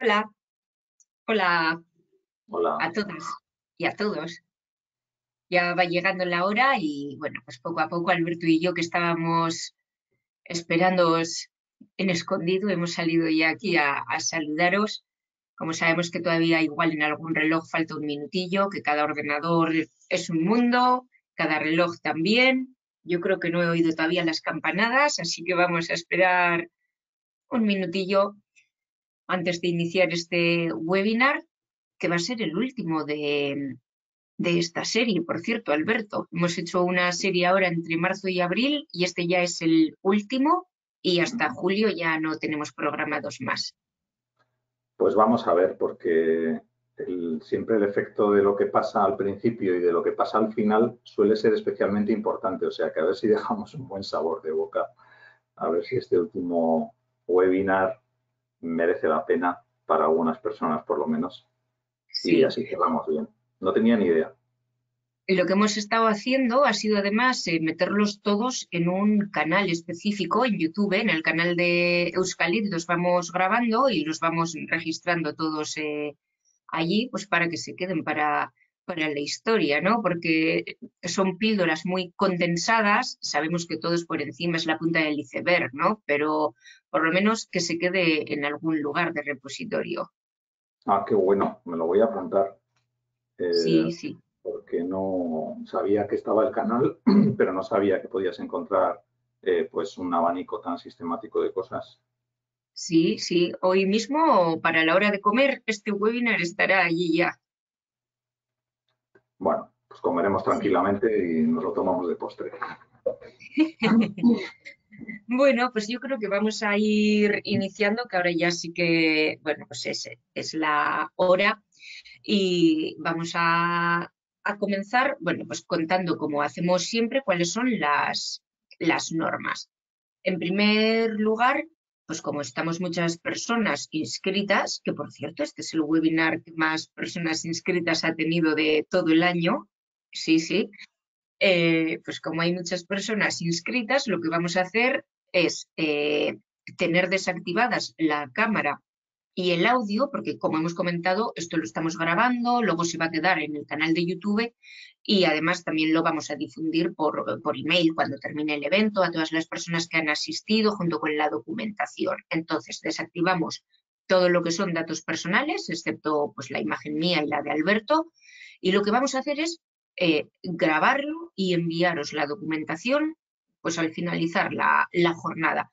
Hola, hola Hola. a todas y a todos. Ya va llegando la hora y bueno, pues poco a poco Alberto y yo que estábamos esperándoos en escondido, hemos salido ya aquí a saludaros. Como sabemos que todavía igual en algún reloj falta un minutillo, que cada ordenador es un mundo, cada reloj también. Yo creo que no he oído todavía las campanadas, así que vamos a esperar un minutillo antes de iniciar este webinar, que va a ser el último de esta serie. Por cierto, Alberto, hemos hecho una serie ahora entre marzo y abril y este ya es el último y hasta julio ya no tenemos programados más. Pues vamos a ver, porque siempre el efecto de lo que pasa al principio y de lo que pasa al final suele ser especialmente importante. O sea, que a ver si dejamos un buen sabor de boca, a ver si este último webinar merece la pena para algunas personas, por lo menos, y Sí, así cerramos bien. No tenía ni idea. lo que hemos estado haciendo ha sido además meterlos todos en un canal específico en YouTube, en el canal de Euskalit, los vamos grabando y los vamos registrando todos allí, pues para que se queden para la historia, ¿no? Porque son píldoras muy condensadas, sabemos que todos por encima es la punta del iceberg, ¿no? Pero por lo menos que se quede en algún lugar de repositorio. Ah, qué bueno, me lo voy a apuntar, Sí, sí. porque no sabía que estaba el canal, pero no sabía que podías encontrar pues un abanico tan sistemático de cosas. Sí, sí. Hoy mismo, para la hora de comer, este webinar estará allí ya. Bueno, pues comeremos Sí. tranquilamente y nos lo tomamos de postre. Bueno, pues yo creo que vamos a ir iniciando, que ahora ya sí que, bueno, pues es la hora y vamos a comenzar, bueno, pues contando como hacemos siempre cuáles son las normas. En primer lugar, pues como estamos muchas personas inscritas, que por cierto, este es el webinar que más personas inscritas ha tenido de todo el año, sí, sí, pues como hay muchas personas inscritas, lo que vamos a hacer es tener desactivadas la cámara y el audio, porque como hemos comentado, esto lo estamos grabando, luego se va a quedar en el canal de YouTube y además también lo vamos a difundir por email cuando termine el evento a todas las personas que han asistido junto con la documentación. Entonces, desactivamos todo lo que son datos personales, excepto pues, la imagen mía y la de Alberto, y lo que vamos a hacer es grabarlo y enviaros la documentación pues al finalizar la jornada.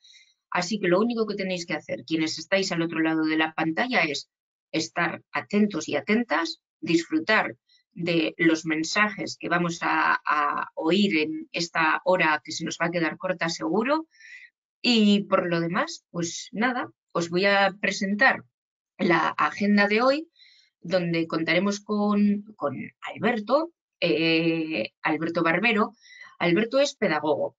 Así que lo único que tenéis que hacer, quienes estáis al otro lado de la pantalla, es estar atentos y atentas, disfrutar de los mensajes que vamos a oír en esta hora que se nos va a quedar corta seguro. Y por lo demás, pues nada, os voy a presentar la agenda de hoy, donde contaremos con Alberto, Alberto Barbero. Alberto es pedagogo,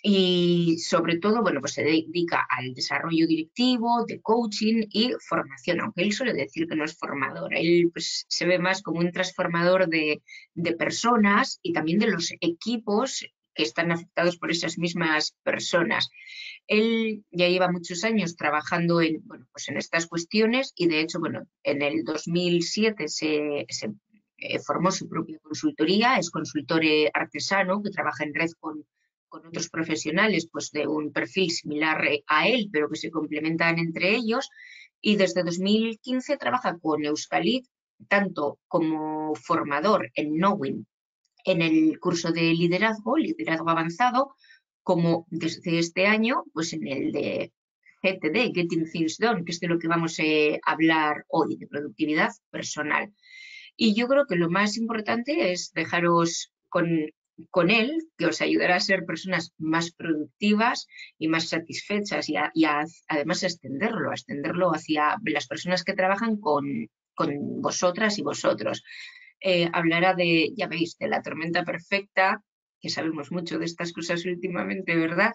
y sobre todo, bueno, pues se dedica al desarrollo directivo, de coaching y formación, aunque él suele decir que no es formador. Él pues, se ve más como un transformador de personas y también de los equipos que están afectados por esas mismas personas. Él ya lleva muchos años trabajando en, bueno, pues en estas cuestiones y de hecho, bueno, en el 2007 se formó su propia consultoría, es consultor artesano que trabaja en red con otros profesionales pues de un perfil similar a él, pero que se complementan entre ellos. Y desde 2015 trabaja con Euskalit, tanto como formador en Knowing, en el curso de liderazgo avanzado, como desde este año, pues en el de GTD, Getting Things Done, que es de lo que vamos a hablar hoy, de productividad personal. Y yo creo que lo más importante es dejaros con él, que os ayudará a ser personas más productivas y más satisfechas y además a extenderlo hacia las personas que trabajan con vosotras y vosotros. Hablará de, ya veis, de la tormenta perfecta, que sabemos mucho de estas cosas últimamente, ¿verdad?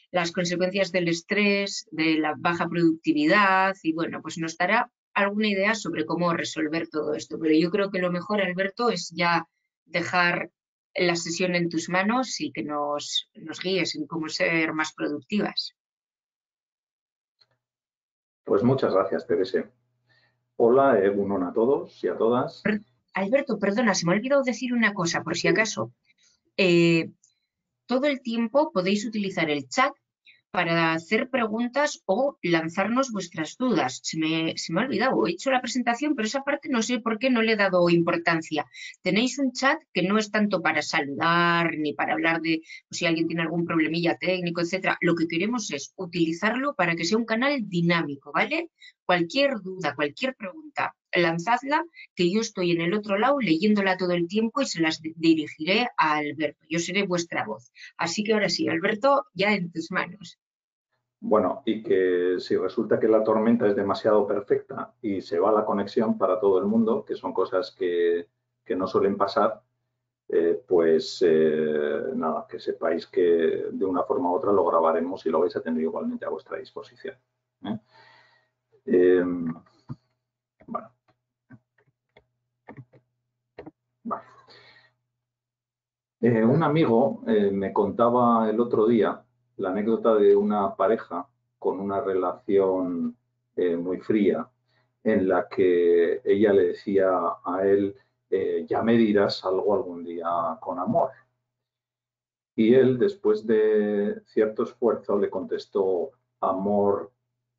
Las consecuencias del estrés, de la baja productividad y bueno, pues nos dará alguna idea sobre cómo resolver todo esto. Pero yo creo que lo mejor, Alberto, es ya dejar la sesión en tus manos y que nos guíes en cómo ser más productivas. Pues muchas gracias, Teresa. Hola, egunon a todos y a todas. Alberto, perdona, se me ha olvidado decir una cosa, por si acaso. Eh, todo el tiempo podéis utilizar el chat para hacer preguntas o lanzarnos vuestras dudas. Se me ha olvidado, he hecho la presentación, pero esa parte no sé por qué no le he dado importancia. Tenéis un chat que no es tanto para saludar ni para hablar de pues, si alguien tiene algún problemilla técnico, etcétera. Lo que queremos es utilizarlo para que sea un canal dinámico, ¿vale? Cualquier duda, cualquier pregunta, lanzadla, que yo estoy en el otro lado leyéndola todo el tiempo y se las dirigiré a Alberto. Yo seré vuestra voz. Así que ahora sí, Alberto, ya en tus manos. Bueno, y que si resulta que la tormenta es demasiado perfecta y se va la conexión para todo el mundo, que son cosas que no suelen pasar, pues nada, que sepáis que de una forma u otra lo grabaremos y lo vais a tener igualmente a vuestra disposición. ¿Eh? Eh, bueno, vale. Un amigo me contaba el otro día la anécdota de una pareja con una relación muy fría en la que ella le decía a él, ya me dirás algo algún día con amor. Y él, después de cierto esfuerzo, le contestó amor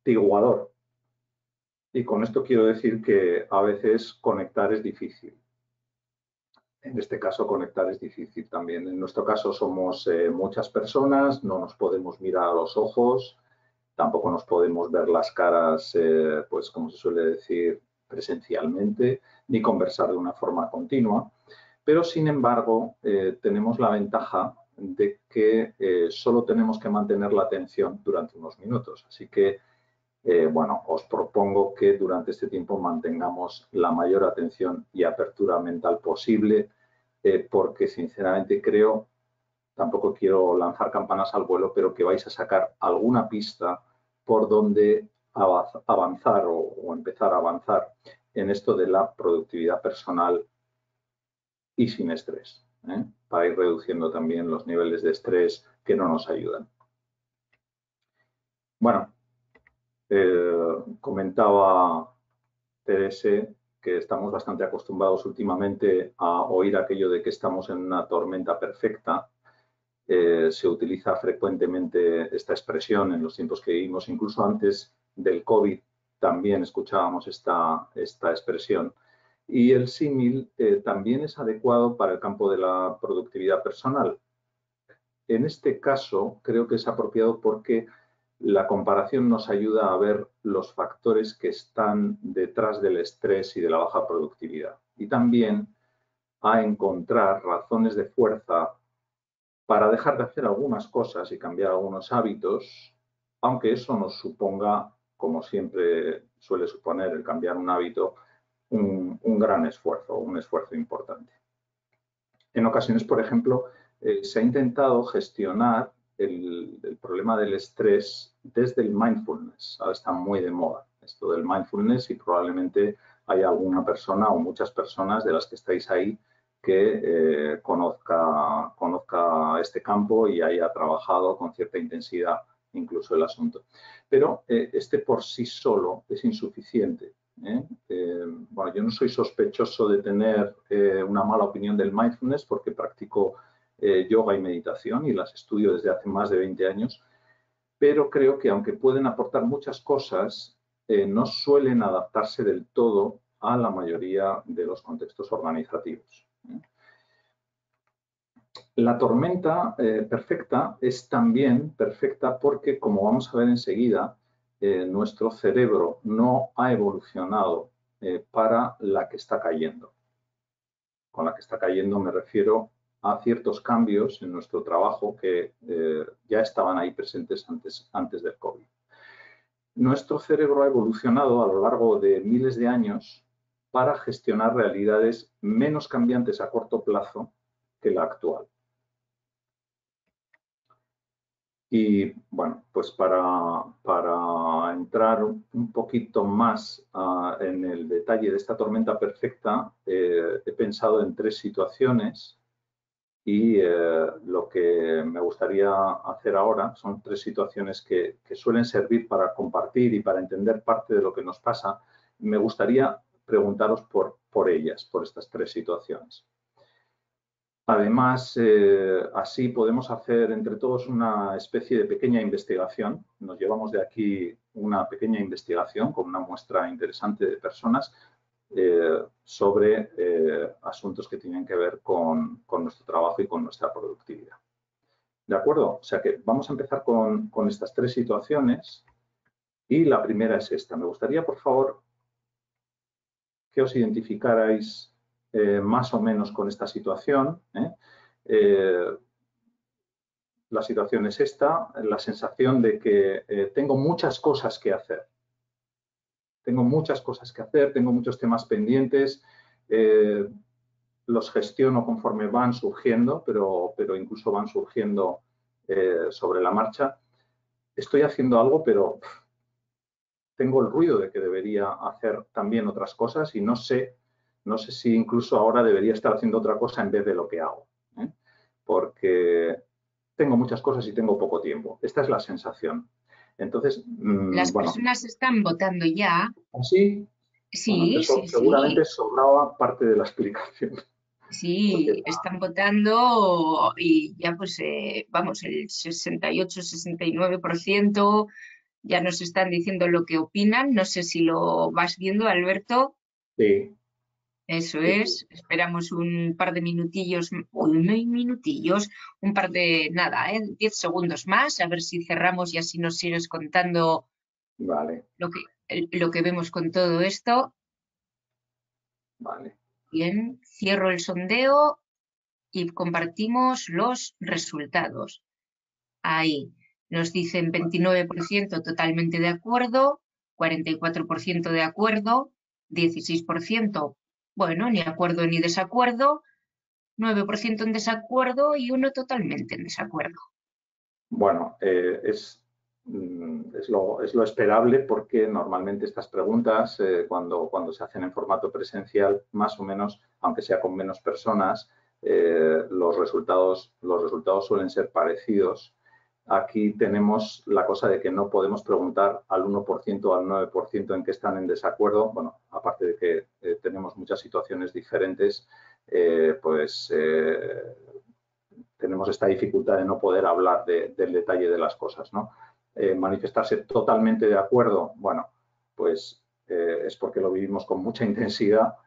tiguador. Y con esto quiero decir que a veces conectar es difícil. En este caso, conectar es difícil también. En nuestro caso somos muchas personas, no nos podemos mirar a los ojos, tampoco nos podemos ver las caras, pues como se suele decir, presencialmente, ni conversar de una forma continua. Pero, sin embargo, tenemos la ventaja de que solo tenemos que mantener la atención durante unos minutos. Así que, bueno, os propongo que durante este tiempo mantengamos la mayor atención y apertura mental posible, porque sinceramente creo, tampoco quiero lanzar campanas al vuelo, pero que vais a sacar alguna pista por donde avanzar o empezar a avanzar en esto de la productividad personal y sin estrés, para ir reduciendo también los niveles de estrés que no nos ayudan. Bueno, comentaba Terese que estamos bastante acostumbrados últimamente a oír aquello de que estamos en una tormenta perfecta. Se utiliza frecuentemente esta expresión en los tiempos que vivimos, incluso antes del COVID también escuchábamos esta expresión. Y el símil también es adecuado para el campo de la productividad personal. En este caso, creo que es apropiado porque la comparación nos ayuda a ver los factores que están detrás del estrés y de la baja productividad. Y también a encontrar razones de fuerza para dejar de hacer algunas cosas y cambiar algunos hábitos, aunque eso nos suponga, como siempre suele suponer el cambiar un hábito, un gran esfuerzo, un esfuerzo importante. En ocasiones, por ejemplo, se ha intentado gestionar el problema del estrés desde el mindfulness. Ahora está muy de moda esto del mindfulness y probablemente haya alguna persona o muchas personas de las que estáis ahí que conozca este campo y haya trabajado con cierta intensidad incluso el asunto. Pero este por sí solo es insuficiente. Bueno, yo no soy sospechoso de tener una mala opinión del mindfulness porque practico yoga y meditación y las estudio desde hace más de 20 años, pero creo que aunque pueden aportar muchas cosas, no suelen adaptarse del todo a la mayoría de los contextos organizativos. La tormenta perfecta es también perfecta porque, como vamos a ver enseguida, nuestro cerebro no ha evolucionado para la que está cayendo. Con la que está cayendo me refiero a ciertos cambios en nuestro trabajo que ya estaban ahí presentes antes del COVID. Nuestro cerebro ha evolucionado a lo largo de miles de años para gestionar realidades menos cambiantes a corto plazo que la actual. Y bueno, pues para entrar un poquito más en el detalle de esta tormenta perfecta, he pensado en tres situaciones y lo que me gustaría hacer ahora son tres situaciones que suelen servir para compartir y para entender parte de lo que nos pasa me gustaría preguntaros por ellas, por estas tres situaciones. Además, así podemos hacer entre todos una especie de pequeña investigación. Nos llevamos de aquí una pequeña investigación con una muestra interesante de personas sobre asuntos que tienen que ver con nuestro trabajo y con nuestra productividad. ¿De acuerdo? O sea que vamos a empezar con estas tres situaciones y la primera es esta. Me gustaría, por favor, que os identificarais más o menos con esta situación. La situación es esta, la sensación de que tengo muchas cosas que hacer. Tengo muchas cosas que hacer, tengo muchos temas pendientes, los gestiono conforme van surgiendo, pero incluso van surgiendo sobre la marcha. Estoy haciendo algo, pero tengo el ruido de que debería hacer también otras cosas y no sé si incluso ahora debería estar haciendo otra cosa en vez de lo que hago, porque tengo muchas cosas y tengo poco tiempo. Esta es la sensación. Entonces, Las bueno. personas están votando ya. ¿Así? Bueno, Sí, sí, seguramente sí. sobraba parte de la explicación. Sí, están votando y ya pues, vamos, el 68-69% ya nos están diciendo lo que opinan. No sé si lo vas viendo, Alberto. Sí, Eso sí, es. sí. Esperamos un par de minutillos, un par de, nada, 10 segundos más, a ver si cerramos y así nos sigues contando Vale, lo que vemos con todo esto. vale. Bien, cierro el sondeo y compartimos los resultados. Ahí nos dicen 29% totalmente de acuerdo, 44% de acuerdo, 16%, bueno, ni acuerdo ni desacuerdo, 9% en desacuerdo y 1 totalmente en desacuerdo. Bueno, es lo esperable porque normalmente estas preguntas, cuando se hacen en formato presencial, más o menos, aunque sea con menos personas, los resultados suelen ser parecidos. Aquí tenemos la cosa de que no podemos preguntar al 1% o al 9% en qué están en desacuerdo. Bueno, aparte de que tenemos muchas situaciones diferentes, tenemos esta dificultad de no poder hablar del detalle de las cosas, ¿no? Manifestarse totalmente de acuerdo, bueno, pues es porque lo vivimos con mucha intensidad,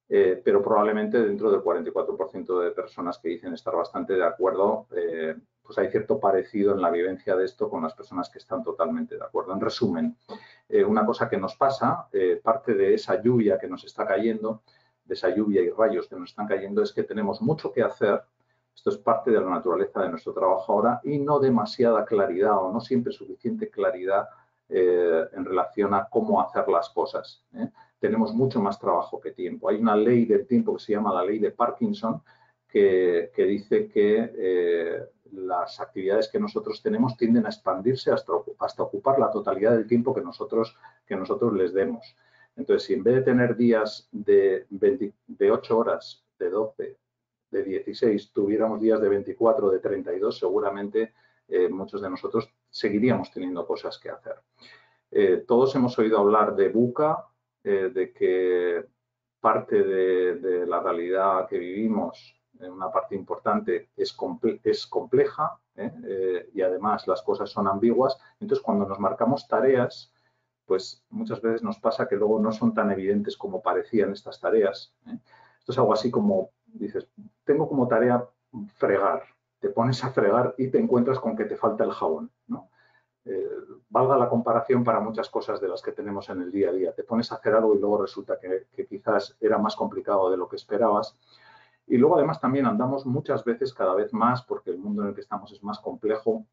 pero probablemente dentro del 44% de personas que dicen estar bastante de acuerdo, pues hay cierto parecido en la vivencia de esto con las personas que están totalmente de acuerdo. En resumen, una cosa que nos pasa, parte de esa lluvia que nos está cayendo, de esa lluvia y rayos que nos están cayendo, es que tenemos mucho que hacer. Esto es parte de la naturaleza de nuestro trabajo ahora y no demasiada claridad o no siempre suficiente claridad en relación a cómo hacer las cosas. Tenemos mucho más trabajo que tiempo. Hay una ley del tiempo que se llama la ley de Parkinson que dice que las actividades que nosotros tenemos tienden a expandirse hasta ocupar la totalidad del tiempo que nosotros les demos. Entonces, si en vez de tener días de 8 horas, de 12, de 16, tuviéramos días de 24, de 32, seguramente muchos de nosotros seguiríamos teniendo cosas que hacer. Todos hemos oído hablar de VUCA, de que parte de la realidad que vivimos, una parte importante, es compleja y además las cosas son ambiguas. Entonces, cuando nos marcamos tareas, pues muchas veces nos pasa que luego no son tan evidentes como parecían estas tareas. Esto es algo así como, dices, tengo como tarea fregar. Te pones a fregar y te encuentras con que te falta el jabón, ¿no? Valga la comparación para muchas cosas de las que tenemos en el día a día. Te pones a hacer algo y luego resulta que quizás era más complicado de lo que esperabas. Y luego además también andamos muchas veces cada vez más, porque el mundo en el que estamos es más complejo,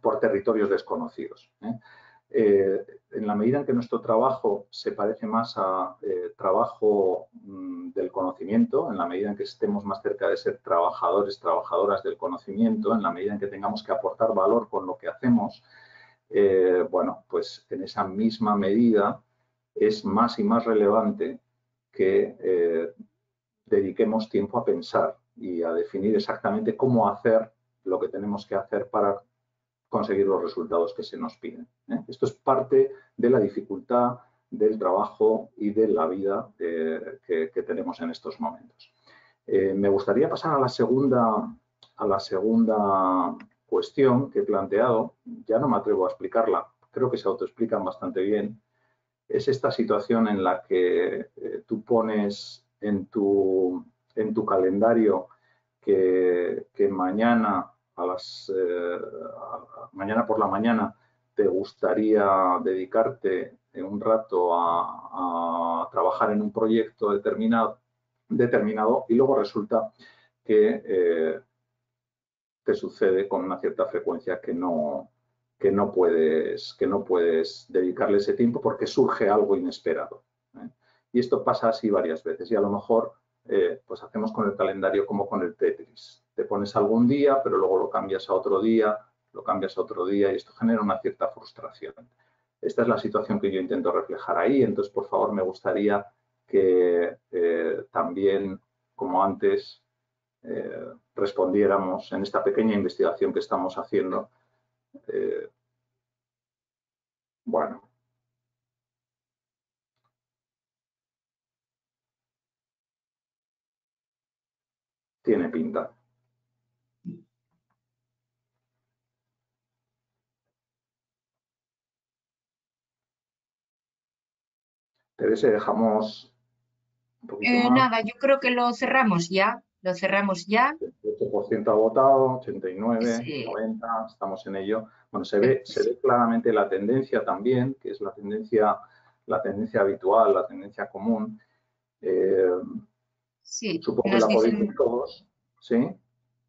por territorios desconocidos. En la medida en que nuestro trabajo se parece más a trabajo del conocimiento, en la medida en que estemos más cerca de ser trabajadores, trabajadoras del conocimiento, en la medida en que tengamos que aportar valor con lo que hacemos, bueno, pues en esa misma medida es más y más relevante que dediquemos tiempo a pensar y a definir exactamente cómo hacer lo que tenemos que hacer para conseguir los resultados que se nos piden. Esto es parte de la dificultad del trabajo y de la vida que tenemos en estos momentos. Me gustaría pasar a la segunda cuestión que he planteado. Ya no me atrevo a explicarla, creo que se autoexplican bastante bien. Es esta situación en la que tú pones en tu calendario que mañana mañana por la mañana te gustaría dedicarte un rato a trabajar en un proyecto determinado y luego resulta que te sucede con una cierta frecuencia que no puedes dedicarle ese tiempo porque surge algo inesperado. Y esto pasa así varias veces y a lo mejor pues hacemos con el calendario como con el Tetris. Te pones algún día, pero luego lo cambias a otro día, y esto genera una cierta frustración. Esta es la situación que yo intento reflejar ahí, entonces por favor me gustaría que también, como antes, respondiéramos en esta pequeña investigación que estamos haciendo. Bueno. Tiene pinta. Teresa, dejamos un poquito más. Nada, yo creo que lo cerramos ya. Lo cerramos ya. El 8% ha votado, 89, Sí, 90, estamos en ello. Bueno, se ve claramente la tendencia también, que es la tendencia habitual, la tendencia común. sí, Supongo que nos la podéis ver dicen todos, ¿sí?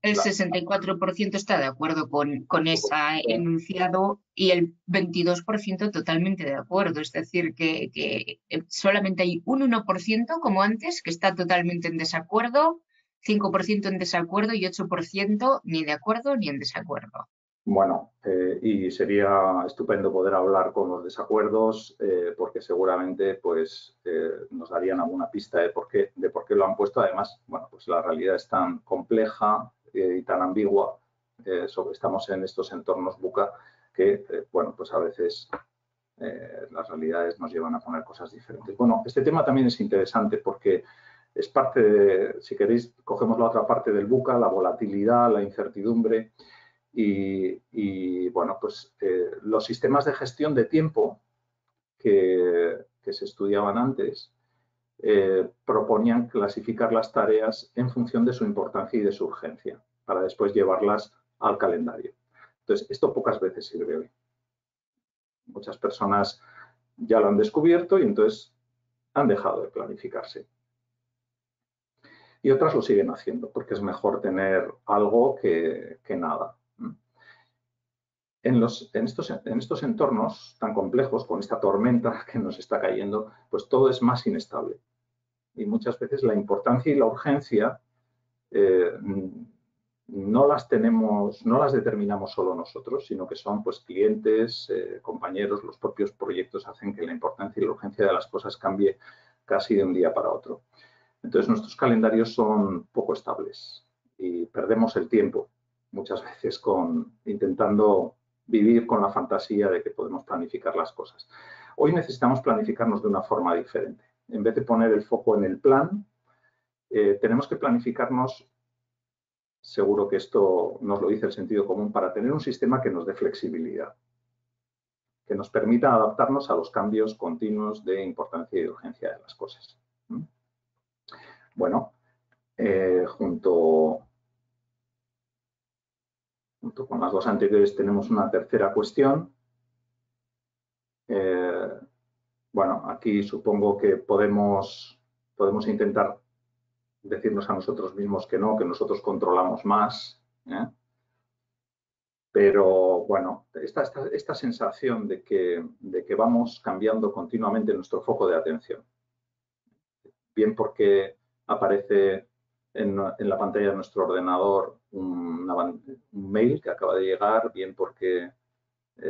el 64% está de acuerdo con ese enunciado y el 22% totalmente de acuerdo. Es decir, que solamente hay un 1%, como antes, que está totalmente en desacuerdo, 5% en desacuerdo y 8% ni de acuerdo ni en desacuerdo. Bueno, y sería estupendo poder hablar con los desacuerdos porque seguramente pues, nos darían alguna pista de por qué lo han puesto. Además, bueno, pues la realidad es tan compleja y tan ambigua, estamos en estos entornos VUCA que, bueno, pues a veces las realidades nos llevan a poner cosas diferentes. Bueno, este tema también es interesante porque es parte de, si queréis, cogemos la otra parte del VUCA, la volatilidad, la incertidumbre. Y bueno, pues los sistemas de gestión de tiempo que se estudiaban antes proponían clasificar las tareas en función de su importancia y de su urgencia, para después llevarlas al calendario. Entonces, esto pocas veces sirve hoy. Muchas personas ya lo han descubierto y entonces han dejado de planificarse. Y otras lo siguen haciendo, porque es mejor tener algo que nada. En estos entornos tan complejos, con esta tormenta que nos está cayendo, pues todo es más inestable. Y muchas veces la importancia y la urgencia no las determinamos solo nosotros, sino que son pues clientes, compañeros, los propios proyectos hacen que la importancia y la urgencia de las cosas cambie casi de un día para otro. Entonces nuestros calendarios son poco estables y perdemos el tiempo muchas veces intentando vivir con la fantasía de que podemos planificar las cosas. Hoy necesitamos planificarnos de una forma diferente. En vez de poner el foco en el plan, tenemos que planificarnos, seguro que esto nos lo dice el sentido común, para tener un sistema que nos dé flexibilidad, que nos permita adaptarnos a los cambios continuos de importancia y urgencia de las cosas. Bueno, junto con las dos anteriores tenemos una tercera cuestión. Bueno, aquí supongo que podemos intentar decirnos a nosotros mismos que no, que nosotros controlamos más. Pero bueno, esta sensación de que vamos cambiando continuamente nuestro foco de atención. Bien porque aparece en la pantalla de nuestro ordenador un mail que acaba de llegar, bien porque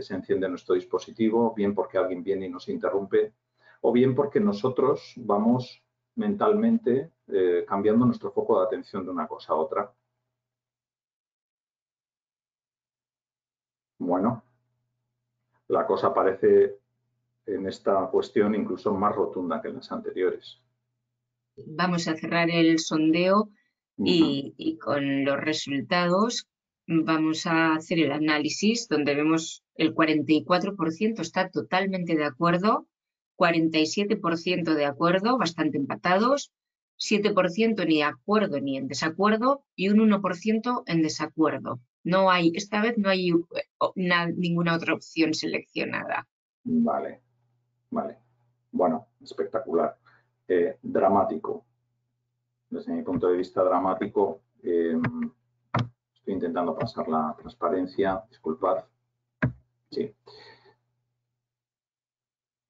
se enciende nuestro dispositivo, bien porque alguien viene y nos interrumpe, o bien porque nosotros vamos mentalmente cambiando nuestro foco de atención de una cosa a otra. Bueno, la cosa parece en esta cuestión incluso más rotunda que en las anteriores. Vamos a cerrar el sondeo Ujú. y con los resultados vamos a hacer el análisis donde vemos el 44% está totalmente de acuerdo, 47% de acuerdo, bastante empatados, 7% ni de acuerdo ni en desacuerdo y un 1% en desacuerdo. No hay, esta vez no hay ninguna otra opción seleccionada. Vale, vale. Bueno, espectacular. Dramático. Desde mi punto de vista dramático, estoy intentando pasar la transparencia, disculpad. Sí.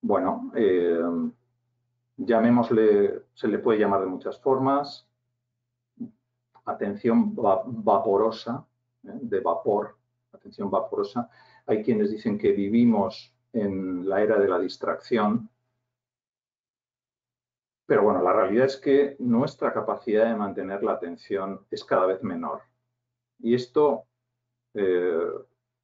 Bueno, llamémosle, se le puede llamar de muchas formas. Atención vaporosa, de vapor, atención vaporosa. Hay quienes dicen que vivimos en la era de la distracción, pero bueno, la realidad es que nuestra capacidad de mantener la atención es cada vez menor. Y esto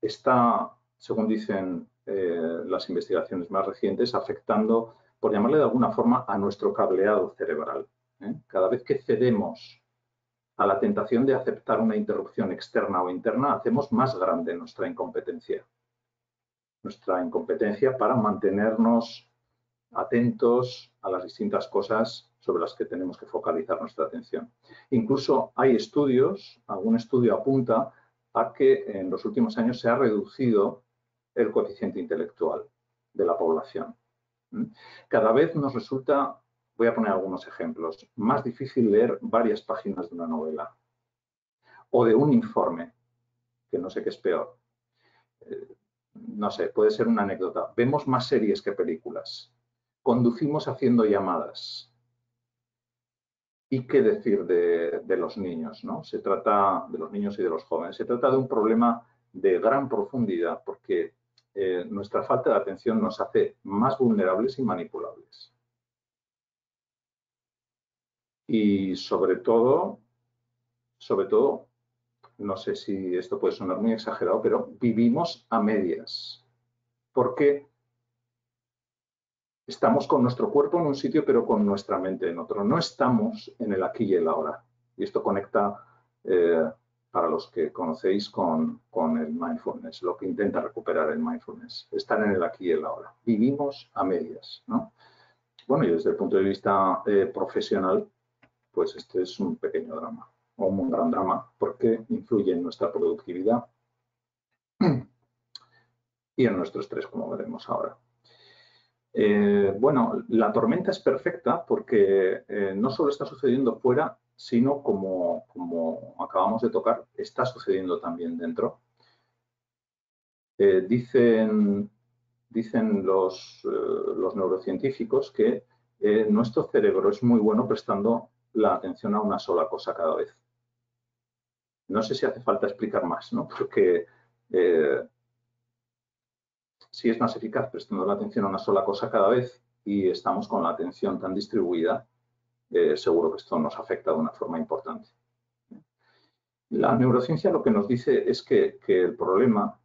está, según dicen las investigaciones más recientes, afectando, por llamarle de alguna forma, a nuestro cableado cerebral. Cada vez que cedemos a la tentación de aceptar una interrupción externa o interna, hacemos más grande nuestra incompetencia. Nuestra incompetencia para mantenernos atentos a las distintas cosas sobre las que tenemos que focalizar nuestra atención. Incluso hay estudios, algún estudio apunta a que en los últimos años se ha reducido el coeficiente intelectual de la población. Cada vez nos resulta, voy a poner algunos ejemplos, más difícil leer varias páginas de una novela o de un informe, que no sé qué es peor. No sé, puede ser una anécdota. Vemos más series que películas. Conducimos haciendo llamadas. ¿Y qué decir de los niños, ¿no? Se trata de los niños y de los jóvenes. Se trata de un problema de gran profundidad porque nuestra falta de atención nos hace más vulnerables y manipulables. Y sobre todo, no sé si esto puede sonar muy exagerado, pero vivimos a medias. Porque estamos con nuestro cuerpo en un sitio, pero con nuestra mente en otro. No estamos en el aquí y el ahora. Y esto conecta, para los que conocéis, con el mindfulness, lo que intenta recuperar el mindfulness. Estar en el aquí y el ahora. Vivimos a medias, ¿no? Bueno, y desde el punto de vista profesional, pues este es un pequeño drama, o un gran drama, porque influye en nuestra productividad y en nuestro estrés, como veremos ahora. Bueno, la tormenta es perfecta porque no solo está sucediendo fuera, sino como acabamos de tocar, está sucediendo también dentro. Dicen los neurocientíficos que nuestro cerebro es muy bueno prestando la atención a una sola cosa cada vez. No sé si hace falta explicar más, ¿no? Porque si es más eficaz prestando la atención a una sola cosa cada vez y estamos con la atención tan distribuida, seguro que esto nos afecta de una forma importante. La neurociencia lo que nos dice es que el problema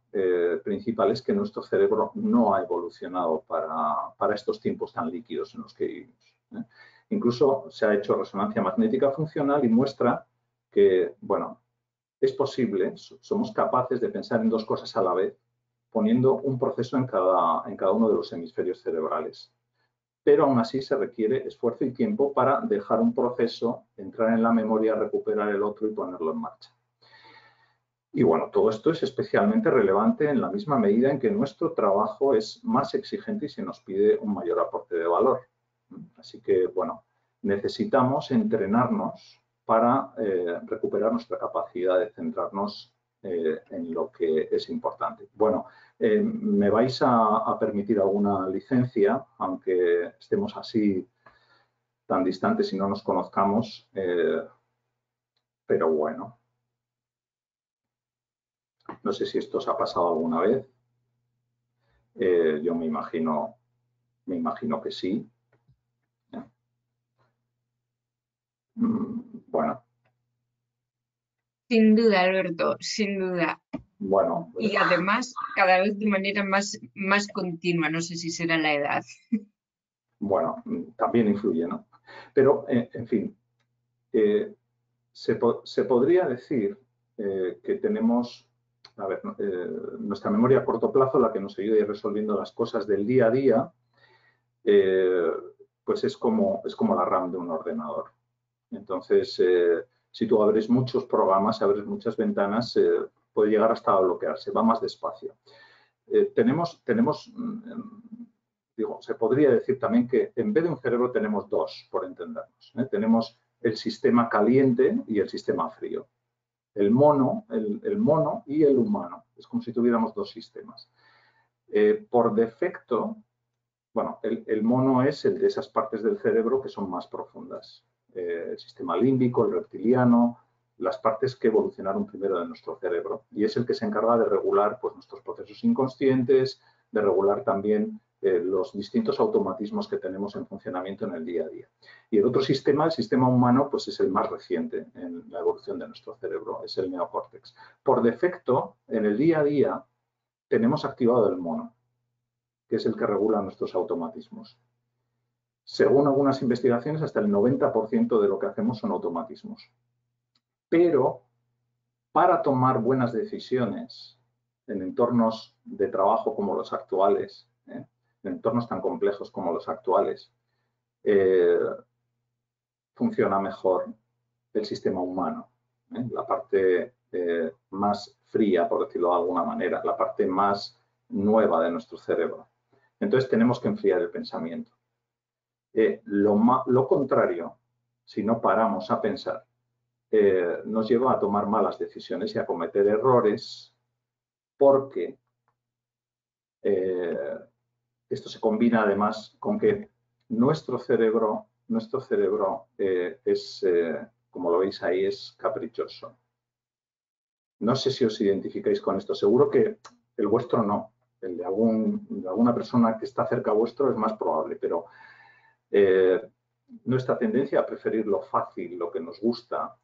principal es que nuestro cerebro no ha evolucionado para estos tiempos tan líquidos en los que vivimos. Incluso se ha hecho resonancia magnética funcional y muestra que, bueno, es posible, somos capaces de pensar en dos cosas a la vez, poniendo un proceso en cada uno de los hemisferios cerebrales. Pero aún así se requiere esfuerzo y tiempo para dejar un proceso, entrar en la memoria, recuperar el otro y ponerlo en marcha. Y bueno, todo esto es especialmente relevante en la misma medida en que nuestro trabajo es más exigente y se nos pide un mayor aporte de valor. Así que, bueno, necesitamos entrenarnos para recuperar nuestra capacidad de centrarnos en lo que es importante. Bueno, me vais a permitir alguna licencia, aunque estemos así tan distantes y no nos conozcamos, pero bueno, no sé si esto os ha pasado alguna vez. Yo me imagino que sí. Bueno. Sin duda, Alberto, sin duda. Bueno, Y además cada vez de manera más continua, no sé si será la edad. bueno, también influye, ¿no? Pero, en fin, se podría decir que tenemos, a ver, nuestra memoria a corto plazo, la que nos ayuda a ir resolviendo las cosas del día a día, pues es como la RAM de un ordenador. Entonces, si tú abres muchos programas, abres muchas ventanas, puede llegar hasta bloquearse, va más despacio. Digo, se podría decir también que en vez de un cerebro tenemos dos, por entendernos. Tenemos el sistema caliente y el sistema frío. El mono y el humano. Es como si tuviéramos dos sistemas. Por defecto, bueno, el mono es el de esas partes del cerebro que son más profundas. El sistema límbico, el reptiliano, las partes que evolucionaron primero de nuestro cerebro. Y es el que se encarga de regular pues, nuestros procesos inconscientes, de regular también los distintos automatismos que tenemos en funcionamiento en el día a día. Y el otro sistema, el sistema humano, pues es el más reciente en la evolución de nuestro cerebro, es el neocórtex. Por defecto, en el día a día, tenemos activado el mono, que es el que regula nuestros automatismos. Según algunas investigaciones, hasta el 90% de lo que hacemos son automatismos. Pero para tomar buenas decisiones en entornos de trabajo como los actuales, en entornos tan complejos como los actuales, funciona mejor el sistema humano, la parte más fría, por decirlo de alguna manera, la parte más nueva de nuestro cerebro. Entonces tenemos que enfriar el pensamiento. Lo contrario, si no paramos a pensar, nos lleva a tomar malas decisiones y a cometer errores porque esto se combina además con que nuestro cerebro es, como lo veis ahí, es caprichoso. No sé si os identificáis con esto. Seguro que el vuestro no. El de alguna persona que está cerca vuestro es más probable, pero nuestra tendencia a preferir lo fácil, lo que nos gusta,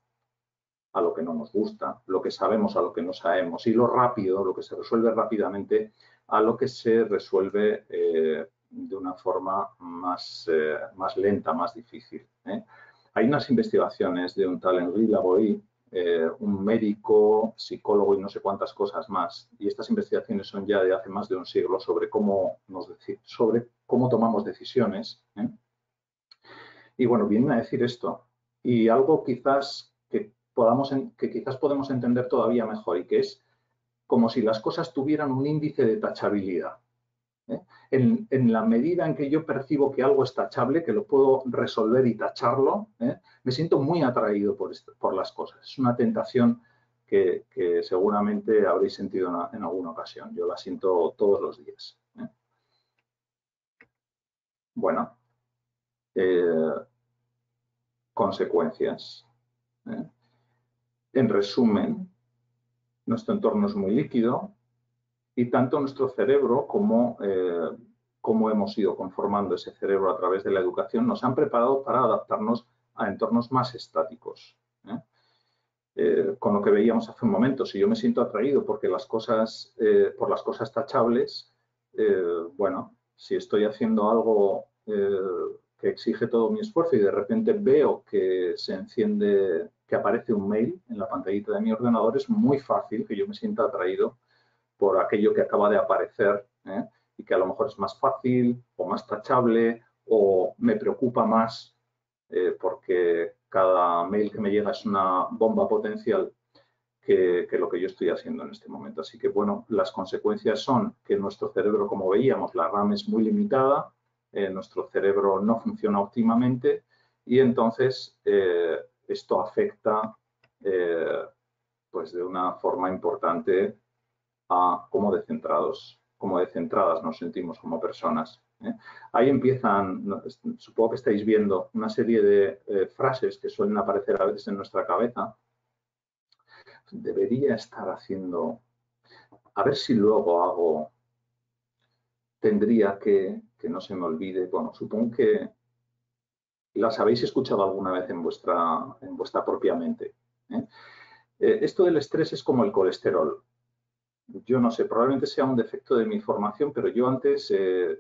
a lo que no nos gusta, lo que sabemos a lo que no sabemos, y lo rápido, lo que se resuelve rápidamente, a lo que se resuelve de una forma más lenta, más difícil. Hay unas investigaciones de un tal Henri Lavoie, un médico, psicólogo y no sé cuántas cosas más, y estas investigaciones son ya de hace más de un siglo sobre cómo tomamos decisiones. Y bueno, vienen a decir esto, y algo quizás que quizás podemos entender todavía mejor, y que es como si las cosas tuvieran un índice de tachabilidad. En la medida en que yo percibo que algo es tachable, que lo puedo resolver y tacharlo, me siento muy atraído por las cosas. Es una tentación que seguramente habréis sentido en alguna ocasión. Yo la siento todos los días. Bueno, consecuencias. En resumen, nuestro entorno es muy líquido y tanto nuestro cerebro como cómo hemos ido conformando ese cerebro a través de la educación nos han preparado para adaptarnos a entornos más estáticos. Con lo que veíamos hace un momento, si yo me siento atraído por las cosas tachables, bueno, si estoy haciendo algo que exige todo mi esfuerzo y de repente veo que se enciende, que aparece un mail en la pantallita de mi ordenador, es muy fácil que yo me sienta atraído por aquello que acaba de aparecer y que a lo mejor es más fácil o más tachable o me preocupa más porque cada mail que me llega es una bomba potencial que lo que yo estoy haciendo en este momento. Así que, bueno, las consecuencias son que nuestro cerebro, como veíamos, la RAM es muy limitada, nuestro cerebro no funciona óptimamente y entonces esto afecta pues de una forma importante a cómo descentradas nos sentimos como personas. Ahí empiezan, supongo que estáis viendo, una serie de frases que suelen aparecer a veces en nuestra cabeza. Debería estar haciendo, a ver si luego hago, tendría que no se me olvide. Bueno, supongo que las habéis escuchado alguna vez en vuestra propia mente. Esto del estrés es como el colesterol. yo no sé, probablemente sea un defecto de mi formación, pero yo antes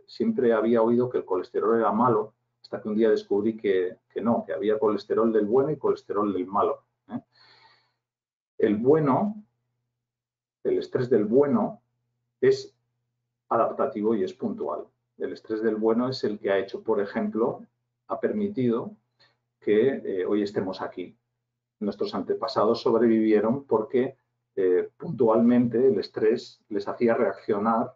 siempre había oído que el colesterol era malo, hasta que un día descubrí que no, que había colesterol del bueno y colesterol del malo. El bueno, el estrés del bueno, es adaptativo y es puntual. El estrés del bueno es el que ha hecho, por ejemplo, ha permitido que hoy estemos aquí. Nuestros antepasados sobrevivieron porque puntualmente el estrés les hacía reaccionar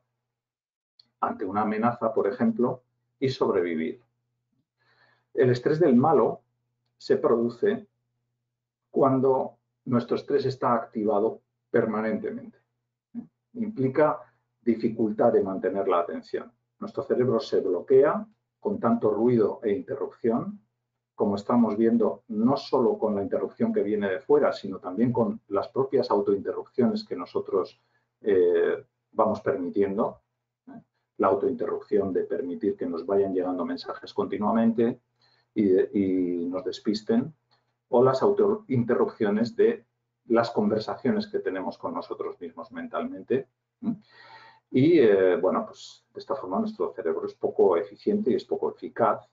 ante una amenaza, por ejemplo, y sobrevivir. El estrés del malo se produce cuando nuestro estrés está activado permanentemente. Implica dificultad de mantener la atención. Nuestro cerebro se bloquea con tanto ruido e interrupción, como estamos viendo, no solo con la interrupción que viene de fuera, sino también con las propias autointerrupciones que nosotros vamos permitiendo. La autointerrupción de permitir que nos vayan llegando mensajes continuamente y nos despisten, o las autointerrupciones de las conversaciones que tenemos con nosotros mismos mentalmente. Y bueno, pues de esta forma nuestro cerebro es poco eficiente y es poco eficaz,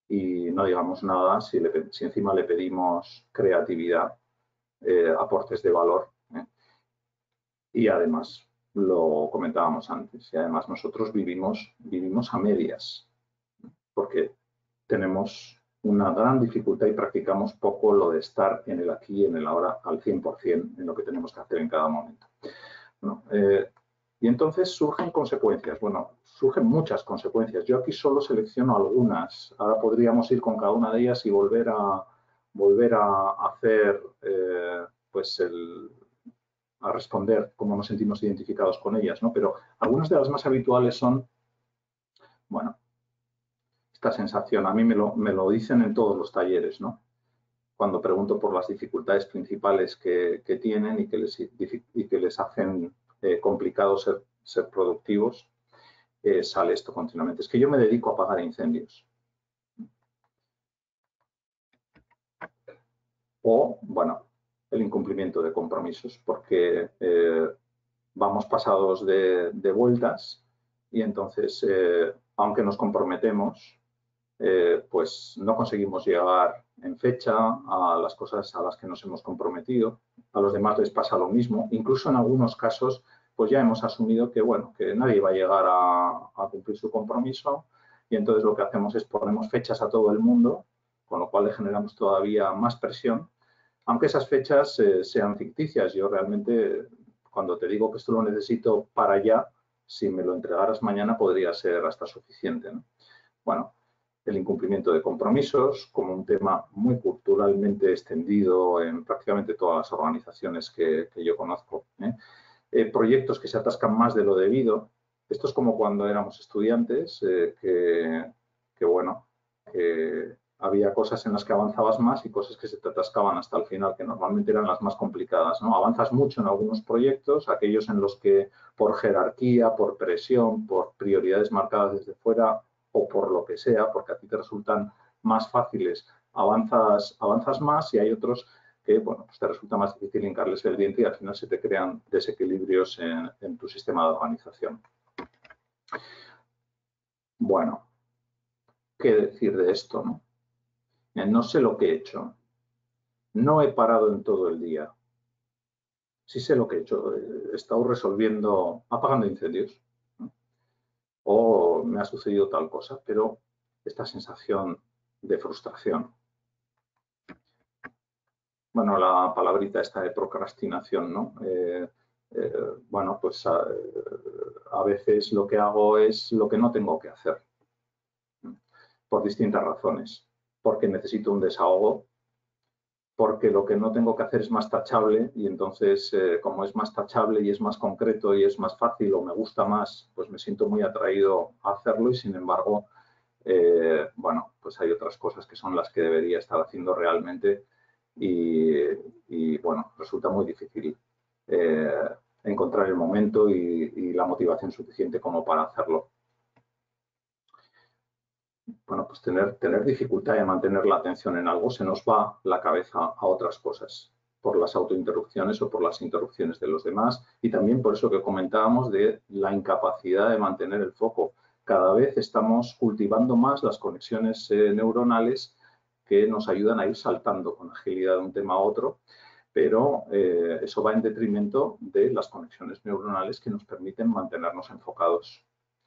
y no digamos nada si encima le pedimos creatividad, aportes de valor. Y además, lo comentábamos antes, y además nosotros vivimos a medias, porque tenemos una gran dificultad y practicamos poco lo de estar en el aquí y en el ahora al 100% en lo que tenemos que hacer en cada momento. ¿No? Y entonces surgen consecuencias. Bueno, surgen muchas consecuencias. Yo aquí solo selecciono algunas. Ahora podríamos ir con cada una de ellas y volver a hacer, pues a responder cómo nos sentimos identificados con ellas, ¿no? Pero algunas de las más habituales son, bueno, esta sensación, a mí me lo dicen en todos los talleres, ¿no? Cuando pregunto por las dificultades principales que tienen y que les hacen complicado ser productivos, sale esto continuamente. Es que yo me dedico a apagar incendios. O, bueno, el incumplimiento de compromisos, porque vamos pasados de vueltas y entonces, aunque nos comprometemos, pues no conseguimos llegar en fecha a las cosas a las que nos hemos comprometido. A los demás les pasa lo mismo. Incluso en algunos casos, pues ya hemos asumido que, bueno, que nadie va a llegar a cumplir su compromiso, y entonces lo que hacemos es ponemos fechas a todo el mundo, con lo cual le generamos todavía más presión, aunque esas fechas sean ficticias. Yo realmente, cuando te digo que esto lo necesito para allá, si me lo entregaras mañana podría ser hasta suficiente, ¿no? Bueno, el incumplimiento de compromisos, como un tema muy culturalmente extendido en prácticamente todas las organizaciones que yo conozco. Proyectos que se atascan más de lo debido. Esto es como cuando éramos estudiantes, que bueno, que había cosas en las que avanzabas más y cosas que se te atascaban hasta el final, que normalmente eran las más complicadas, ¿no? Avanzas mucho en algunos proyectos, aquellos en los que por jerarquía, por presión, por prioridades marcadas desde fuera o por lo que sea, porque a ti te resultan más fáciles, avanzas más, y hay otros que, bueno, pues te resulta más difícil hincarles el diente y al final se te crean desequilibrios en tu sistema de organización. Bueno, ¿qué decir de esto, no? No sé lo que he hecho. No he parado en todo el día. Sí sé lo que he hecho. He estado resolviendo, apagando incendios, ¿no? O me ha sucedido tal cosa, pero esta sensación de frustración. Bueno, la palabrita esta de procrastinación, ¿no? Bueno, pues a veces lo que hago es lo que no tengo que hacer, por distintas razones. Porque necesito un desahogo, porque lo que no tengo que hacer es más tachable, y entonces, como es más tachable y es más concreto y es más fácil o me gusta más, pues me siento muy atraído a hacerlo, y sin embargo, bueno, pues hay otras cosas que son las que debería estar haciendo realmente, y bueno, resulta muy difícil encontrar el momento y la motivación suficiente como para hacerlo. Bueno, pues tener dificultad en mantener la atención en algo, se nos va la cabeza a otras cosas. por las autointerrupciones o por las interrupciones de los demás, y también por eso que comentábamos de la incapacidad de mantener el foco. Cada vez estamos cultivando más las conexiones neuronales que nos ayudan a ir saltando con agilidad de un tema a otro, pero eso va en detrimento de las conexiones neuronales que nos permiten mantenernos enfocados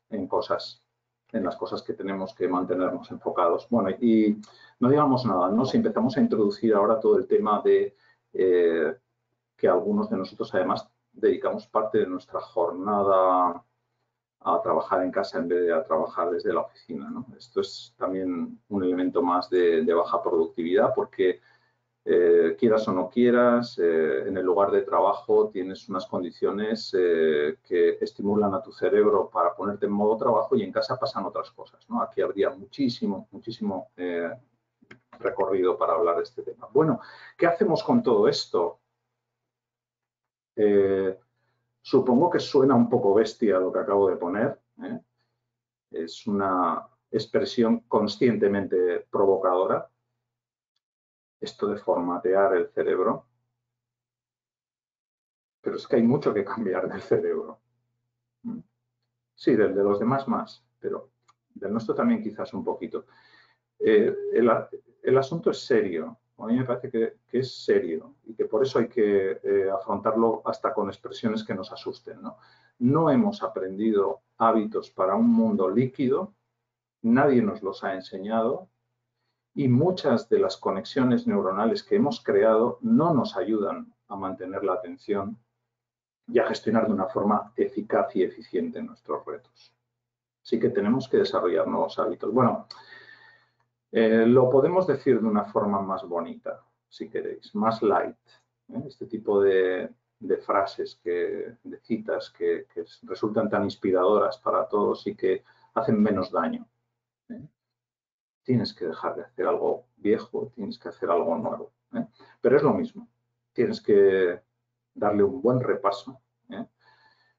en cosas, en las cosas que tenemos que mantenernos enfocados. Bueno, y no digamos nada, ¿no? Si empezamos a introducir ahora todo el tema de que algunos de nosotros además dedicamos parte de nuestra jornada a trabajar en casa en vez de a trabajar desde la oficina, ¿no? Esto es también un elemento más de baja productividad porque quieras o no quieras, en el lugar de trabajo tienes unas condiciones que estimulan a tu cerebro para ponerte en modo trabajo y en casa pasan otras cosas, ¿no? Aquí habría muchísimo recorrido para hablar de este tema. Bueno, ¿qué hacemos con todo esto? Supongo que suena un poco bestia lo que acabo de poner, ¿eh? Es una expresión conscientemente provocadora, esto de formatear el cerebro, pero es que hay mucho que cambiar del cerebro. Sí, del de los demás más, pero del nuestro también quizás un poquito. El asunto es serio. A mí me parece que es serio y que por eso hay que afrontarlo hasta con expresiones que nos asusten, ¿no? No hemos aprendido hábitos para un mundo líquido, nadie nos los ha enseñado y muchas de las conexiones neuronales que hemos creado no nos ayudan a mantener la atención y a gestionar de una forma eficaz y eficiente nuestros retos. Así que tenemos que desarrollar nuevos hábitos. Bueno, lo podemos decir de una forma más bonita, si queréis, más light. Este tipo de frases, de citas que resultan tan inspiradoras para todos y que hacen menos daño. Tienes que dejar de hacer algo viejo, tienes que hacer algo nuevo. Pero es lo mismo. Tienes que darle un buen repaso.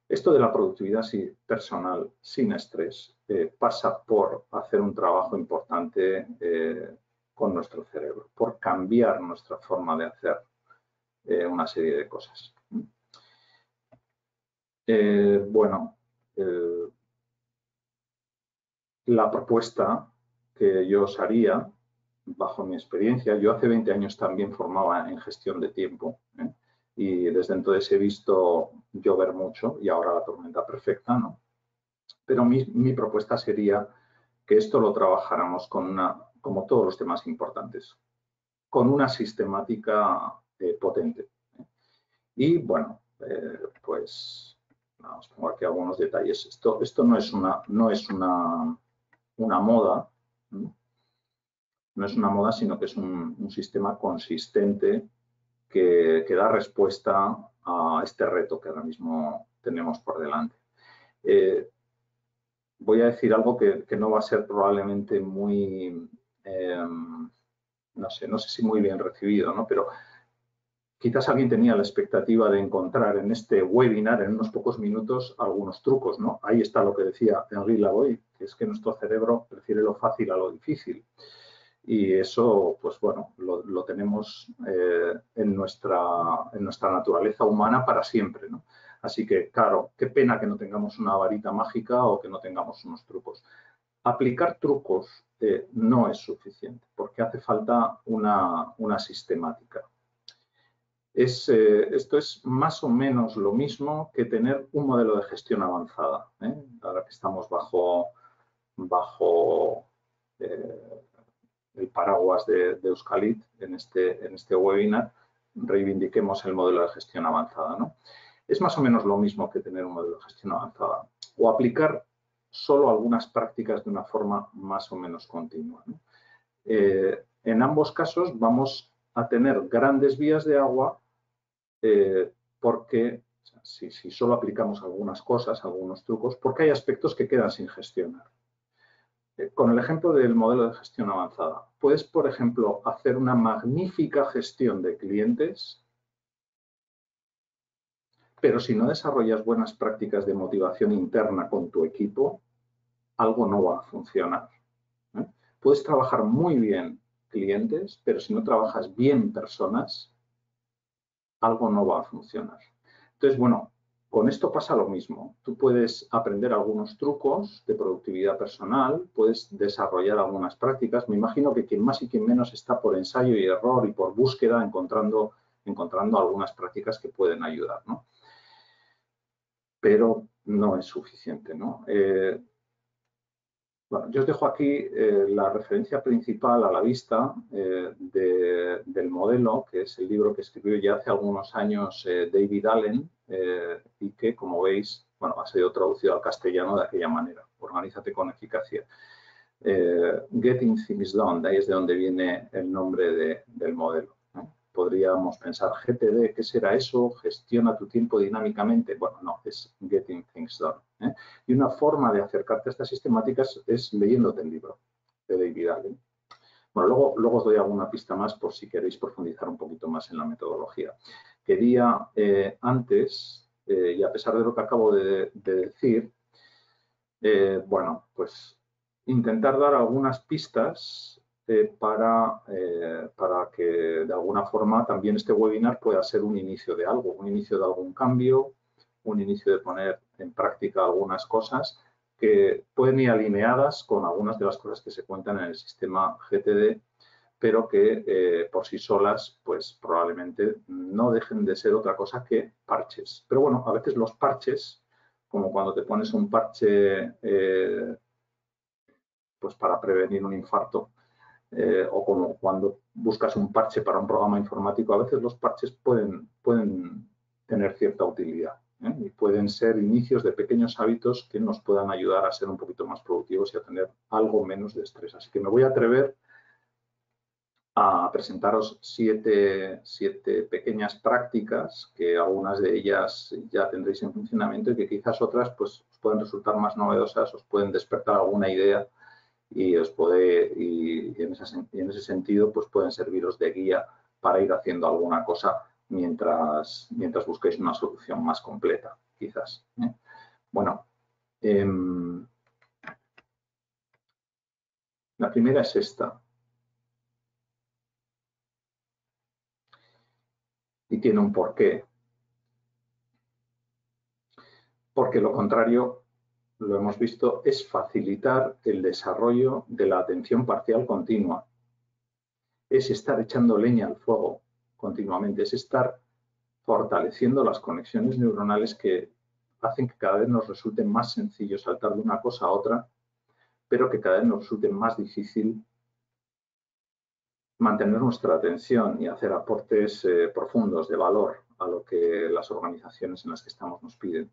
Esto de la productividad personal sin estrés pasa por hacer un trabajo importante con nuestro cerebro, por cambiar nuestra forma de hacer una serie de cosas. Bueno, la propuesta que yo os haría, bajo mi experiencia, yo hace 20 años también formaba en gestión de tiempo, y desde entonces he visto llover mucho y ahora la tormenta perfecta, ¿no? Pero mi propuesta sería que esto lo trabajáramos como todos los temas importantes, con una sistemática potente. Y bueno, pues os pongo aquí algunos detalles. Esto no es una moda, no es una moda, sino que es un sistema consistente que da respuesta a este reto que ahora mismo tenemos por delante. Voy a decir algo que no va a ser probablemente muy, no sé si muy bien recibido, ¿no? Pero quizás alguien tenía la expectativa de encontrar en este webinar, en unos pocos minutos, algunos trucos, ¿no? Ahí está lo que decía Henri Lavoie, que es que nuestro cerebro prefiere lo fácil a lo difícil. Y eso, pues bueno, lo tenemos en nuestra naturaleza humana para siempre, ¿no? Así que, claro, qué pena que no tengamos una varita mágica o que no tengamos unos trucos. Aplicar trucos no es suficiente porque hace falta una sistemática. Esto es más o menos lo mismo que tener un modelo de gestión avanzada. Ahora que estamos bajo el paraguas de Euskalit en este webinar, reivindiquemos el modelo de gestión avanzada, ¿no? Es más o menos lo mismo que tener un modelo de gestión avanzada o aplicar solo algunas prácticas de una forma más o menos continua, ¿no? En ambos casos vamos a tener grandes vías de agua porque si solo aplicamos algunas cosas, algunos trucos, porque hay aspectos que quedan sin gestionar. Con el ejemplo del modelo de gestión avanzada, puedes, por ejemplo, hacer una magnífica gestión de clientes, pero si no desarrollas buenas prácticas de motivación interna con tu equipo, algo no va a funcionar. Puedes trabajar muy bien clientes, pero si no trabajas bien personas, algo no va a funcionar. Entonces, bueno, con esto pasa lo mismo. Tú puedes aprender algunos trucos de productividad personal, puedes desarrollar algunas prácticas. Me imagino que quien más y quien menos está por ensayo y error y por búsqueda encontrando algunas prácticas que pueden ayudar, ¿no? Pero no es suficiente, ¿no? Bueno, yo os dejo aquí la referencia principal a la vista del modelo, que es el libro que escribió ya hace algunos años David Allen y que, como veis, bueno, ha sido traducido al castellano de aquella manera. Organízate con eficacia. Getting Things Done, de ahí es de donde viene el nombre del modelo, ¿no? Podríamos pensar, GTD, ¿qué será eso? ¿Gestiona tu tiempo dinámicamente? Bueno, no, es Getting Things Done, ¿eh? Y una forma de acercarte a estas sistemáticas es leyéndote el libro de David Allen. Bueno, luego os doy alguna pista más por si queréis profundizar un poquito más en la metodología. Quería antes, y a pesar de lo que acabo de decir, bueno, pues intentar dar algunas pistas para que de alguna forma también este webinar pueda ser un inicio de algo, un inicio de algún cambio, un inicio de poner en práctica algunas cosas que pueden ir alineadas con algunas de las cosas que se cuentan en el sistema GTD, pero que por sí solas pues probablemente no dejen de ser otra cosa que parches. Pero bueno, a veces los parches, como cuando te pones un parche pues para prevenir un infarto, o como cuando buscas un parche para un programa informático, a veces los parches pueden tener cierta utilidad, ¿eh? Y pueden ser inicios de pequeños hábitos que nos puedan ayudar a ser un poquito más productivos y a tener algo menos de estrés. Así que me voy a atrever a presentaros siete pequeñas prácticas que algunas de ellas ya tendréis en funcionamiento y que quizás otras pues os pueden resultar más novedosas, os pueden despertar alguna idea y en ese sentido pues pueden serviros de guía para ir haciendo alguna cosa mientras busquéis una solución más completa, quizás, ¿eh? Bueno, la primera es esta. Y tiene un porqué. Porque lo contrario, lo hemos visto, es facilitar el desarrollo de la atención parcial continua. Es estar echando leña al fuego continuamente, es estar fortaleciendo las conexiones neuronales que hacen que cada vez nos resulte más sencillo saltar de una cosa a otra, pero que cada vez nos resulte más difícil mantener nuestra atención y hacer aportes profundos de valor a lo que las organizaciones en las que estamos nos piden.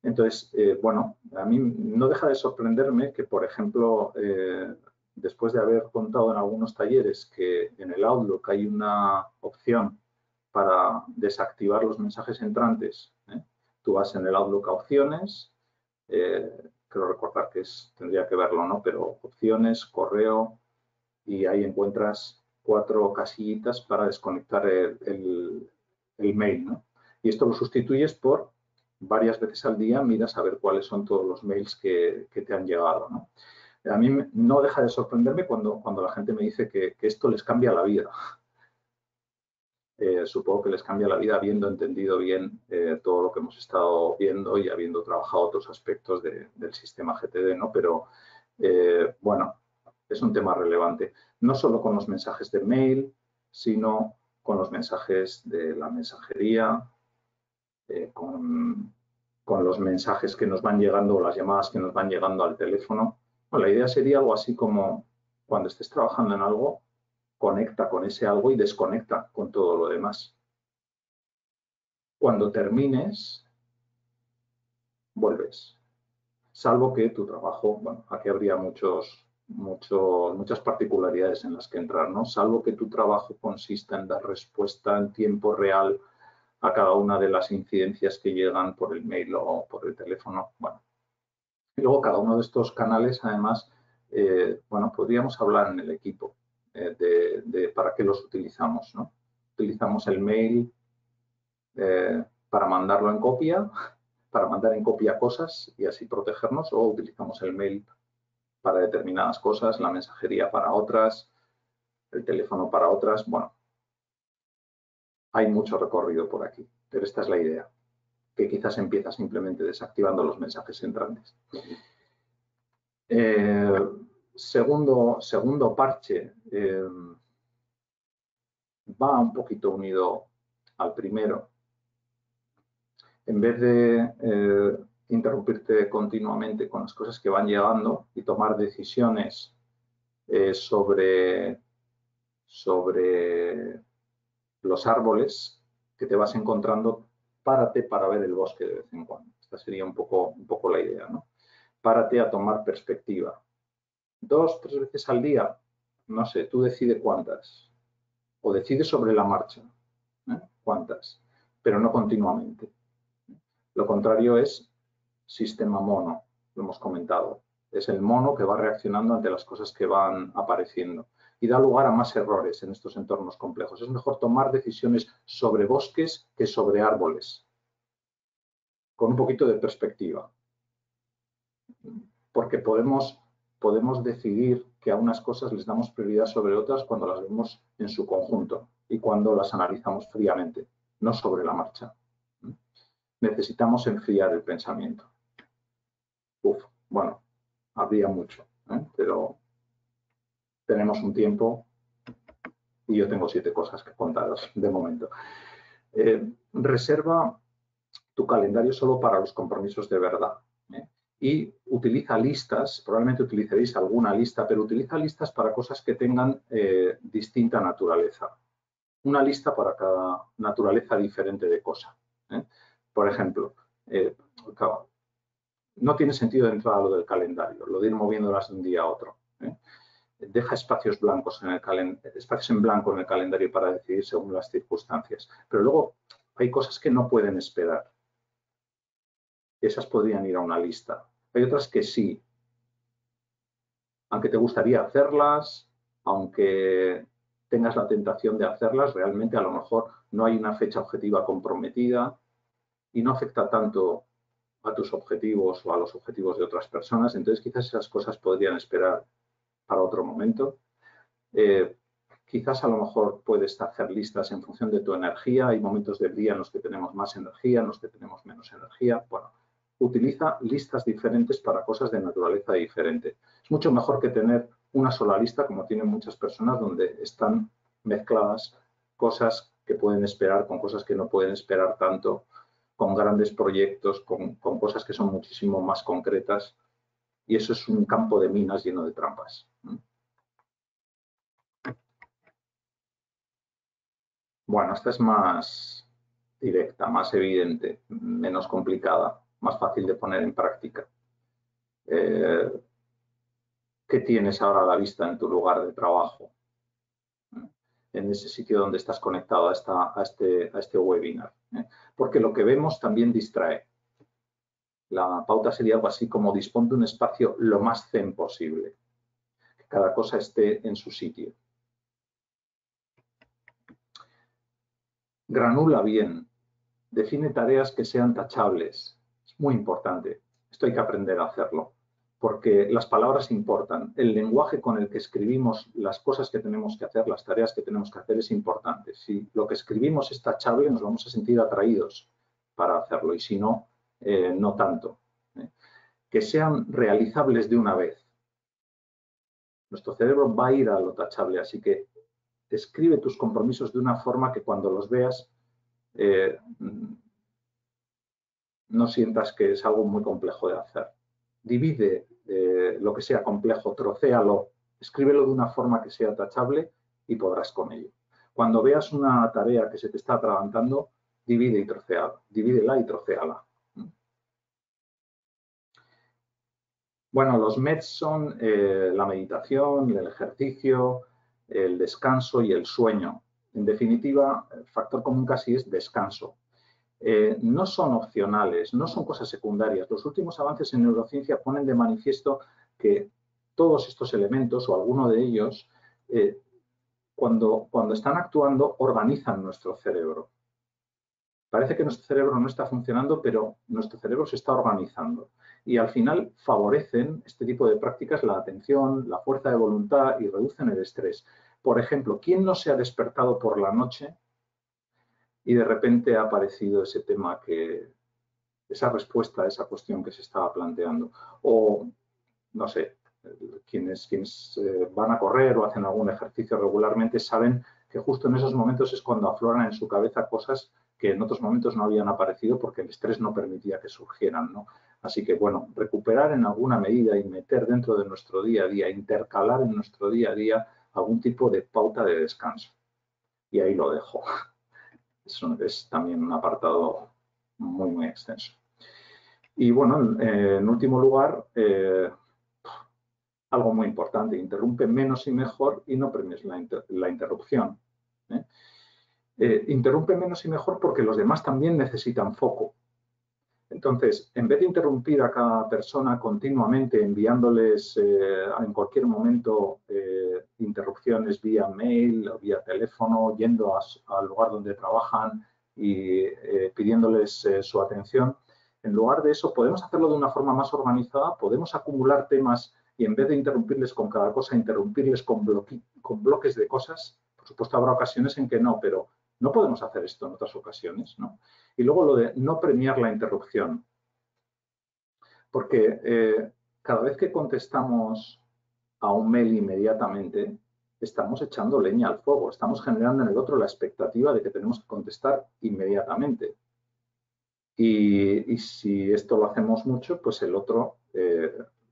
Entonces, bueno, a mí no deja de sorprenderme que, por ejemplo, después de haber contado en algunos talleres que en el Outlook hay una opción para desactivar los mensajes entrantes, ¿eh? Tú vas en el Outlook a opciones, creo recordar que tendría que verlo, ¿no? Pero opciones, correo, y ahí encuentras 4 casillitas para desconectar el mail, ¿no? Y esto lo sustituyes por varias veces al día, miras a ver cuáles son todos los mails que te han llegado, ¿no? A mí no deja de sorprenderme cuando la gente me dice que esto les cambia la vida. Supongo que les cambia la vida habiendo entendido bien todo lo que hemos estado viendo y habiendo trabajado otros aspectos del sistema GTD, ¿no? Pero, bueno, es un tema relevante. No solo con los mensajes de mail, sino con los mensajes de la mensajería, con los mensajes que nos van llegando o las llamadas que nos van llegando al teléfono. Bueno, la idea sería algo así como cuando estés trabajando en algo, conecta con ese algo y desconecta con todo lo demás. Cuando termines, vuelves. Salvo que tu trabajo, bueno, aquí habría muchas particularidades en las que entrar, ¿no? Salvo que tu trabajo consista en dar respuesta en tiempo real a cada una de las incidencias que llegan por el mail o por el teléfono. Bueno, y luego cada uno de estos canales, además, bueno, podríamos hablar en el equipo de para qué los utilizamos, ¿no? Utilizamos el mail para mandarlo en copia, para mandar en copia cosas y así protegernos, o utilizamos el mail para determinadas cosas, la mensajería para otras, el teléfono para otras. Bueno, hay mucho recorrido por aquí, pero esta es la idea, que quizás empieza simplemente desactivando los mensajes entrantes. Segundo parche, va un poquito unido al primero. En vez de interrumpirte continuamente con las cosas que van llegando y tomar decisiones sobre los árboles que te vas encontrando, párate para ver el bosque de vez en cuando. Esta sería un poco la idea, ¿no? Párate a tomar perspectiva. 2, 3 veces al día, no sé, tú decide cuántas. O decide sobre la marcha, cuántas, pero no continuamente. Lo contrario es sistema mono, lo hemos comentado. Es el mono que va reaccionando ante las cosas que van apareciendo y da lugar a más errores en estos entornos complejos. Es mejor tomar decisiones sobre bosques que sobre árboles, con un poquito de perspectiva. Porque podemos decidir que a unas cosas les damos prioridad sobre otras cuando las vemos en su conjunto y cuando las analizamos fríamente, no sobre la marcha. Necesitamos enfriar el pensamiento. Bueno, habría mucho, pero tenemos un tiempo y yo tengo 7 cosas que contaros de momento. Reserva tu calendario solo para los compromisos de verdad. Y utiliza listas, probablemente utilizaréis alguna lista, pero utiliza listas para cosas que tengan distinta naturaleza. Una lista para cada naturaleza diferente de cosa. Por ejemplo, claro, no tiene sentido de entrada lo del calendario, lo de ir moviéndolas de un día a otro. Deja espacios blancos espacios en blanco en el calendario para decidir según las circunstancias. Pero luego hay cosas que no pueden esperar. Esas podrían ir a una lista. Hay otras que sí. Aunque te gustaría hacerlas, aunque tengas la tentación de hacerlas, realmente a lo mejor no hay una fecha objetiva comprometida y no afecta tanto a tus objetivos o a los objetivos de otras personas. Entonces quizás esas cosas podrían esperar para otro momento. Quizás a lo mejor puedes hacer listas en función de tu energía. Hay momentos del día en los que tenemos más energía, en los que tenemos menos energía. Bueno, utiliza listas diferentes para cosas de naturaleza diferente. Es mucho mejor que tener una sola lista, como tienen muchas personas, donde están mezcladas cosas que pueden esperar con cosas que no pueden esperar tanto, con grandes proyectos, con cosas que son muchísimo más concretas. Y eso es un campo de minas lleno de trampas. Bueno, esta es más directa, más evidente, menos complicada, más fácil de poner en práctica. ¿Qué tienes ahora a la vista en tu lugar de trabajo? En ese sitio donde estás conectado a este webinar. Porque lo que vemos también distrae. La pauta sería algo así como dispón de un espacio lo más zen posible. Que cada cosa esté en su sitio. Granula bien. Define tareas que sean tachables. Es muy importante. Esto hay que aprender a hacerlo. Porque las palabras importan. El lenguaje con el que escribimos las cosas que tenemos que hacer, las tareas que tenemos que hacer es importante. Si lo que escribimos es tachable, nos vamos a sentir atraídos para hacerlo y si no, no tanto. Que sean realizables de una vez. Nuestro cerebro va a ir a lo tachable, así que escribe tus compromisos de una forma que cuando los veas no sientas que es algo muy complejo de hacer. Divide lo que sea complejo, trocéalo, escríbelo de una forma que sea tachable y podrás con ello. Cuando veas una tarea que se te está atragantando, divide y trocéala, divídela y trocéala. Bueno, los MEDs son la meditación, el ejercicio, el descanso y el sueño. En definitiva, el factor común casi es descanso. No son opcionales, no son cosas secundarias. Los últimos avances en neurociencia ponen de manifiesto que todos estos elementos o alguno de ellos, cuando están actuando, organizan nuestro cerebro. Parece que nuestro cerebro no está funcionando, pero nuestro cerebro se está organizando. Y al final favorecen este tipo de prácticas la atención, la fuerza de voluntad y reducen el estrés. Por ejemplo, ¿quién no se ha despertado por la noche y de repente ha aparecido ese tema esa respuesta a esa cuestión que se estaba planteando. O, no sé, quienes van a correr o hacen algún ejercicio regularmente saben que justo en esos momentos es cuando afloran en su cabeza cosas que en otros momentos no habían aparecido porque el estrés no permitía que surgieran, ¿no? Así que, bueno, recuperar en alguna medida y meter dentro de nuestro día a día, intercalar en nuestro día a día algún tipo de pauta de descanso. Y ahí lo dejo. Es también un apartado muy, muy extenso. Y bueno, en último lugar, algo muy importante, interrumpe menos y mejor y no premies la interrupción. ¿eh? Interrumpe menos y mejor porque los demás también necesitan foco. Entonces, en vez de interrumpir a cada persona continuamente enviándoles en cualquier momento interrupciones vía mail o vía teléfono, yendo al lugar donde trabajan y pidiéndoles su atención, en lugar de eso podemos hacerlo de una forma más organizada, podemos acumular temas y en vez de interrumpirles con cada cosa, interrumpirles con bloques de cosas. Por supuesto, habrá ocasiones en que no, pero no podemos hacer esto en otras ocasiones, ¿no? Y luego lo de no premiar la interrupción. Porque cada vez que contestamos a un mail inmediatamente, estamos echando leña al fuego, estamos generando en el otro la expectativa de que tenemos que contestar inmediatamente. Y si esto lo hacemos mucho, pues el otro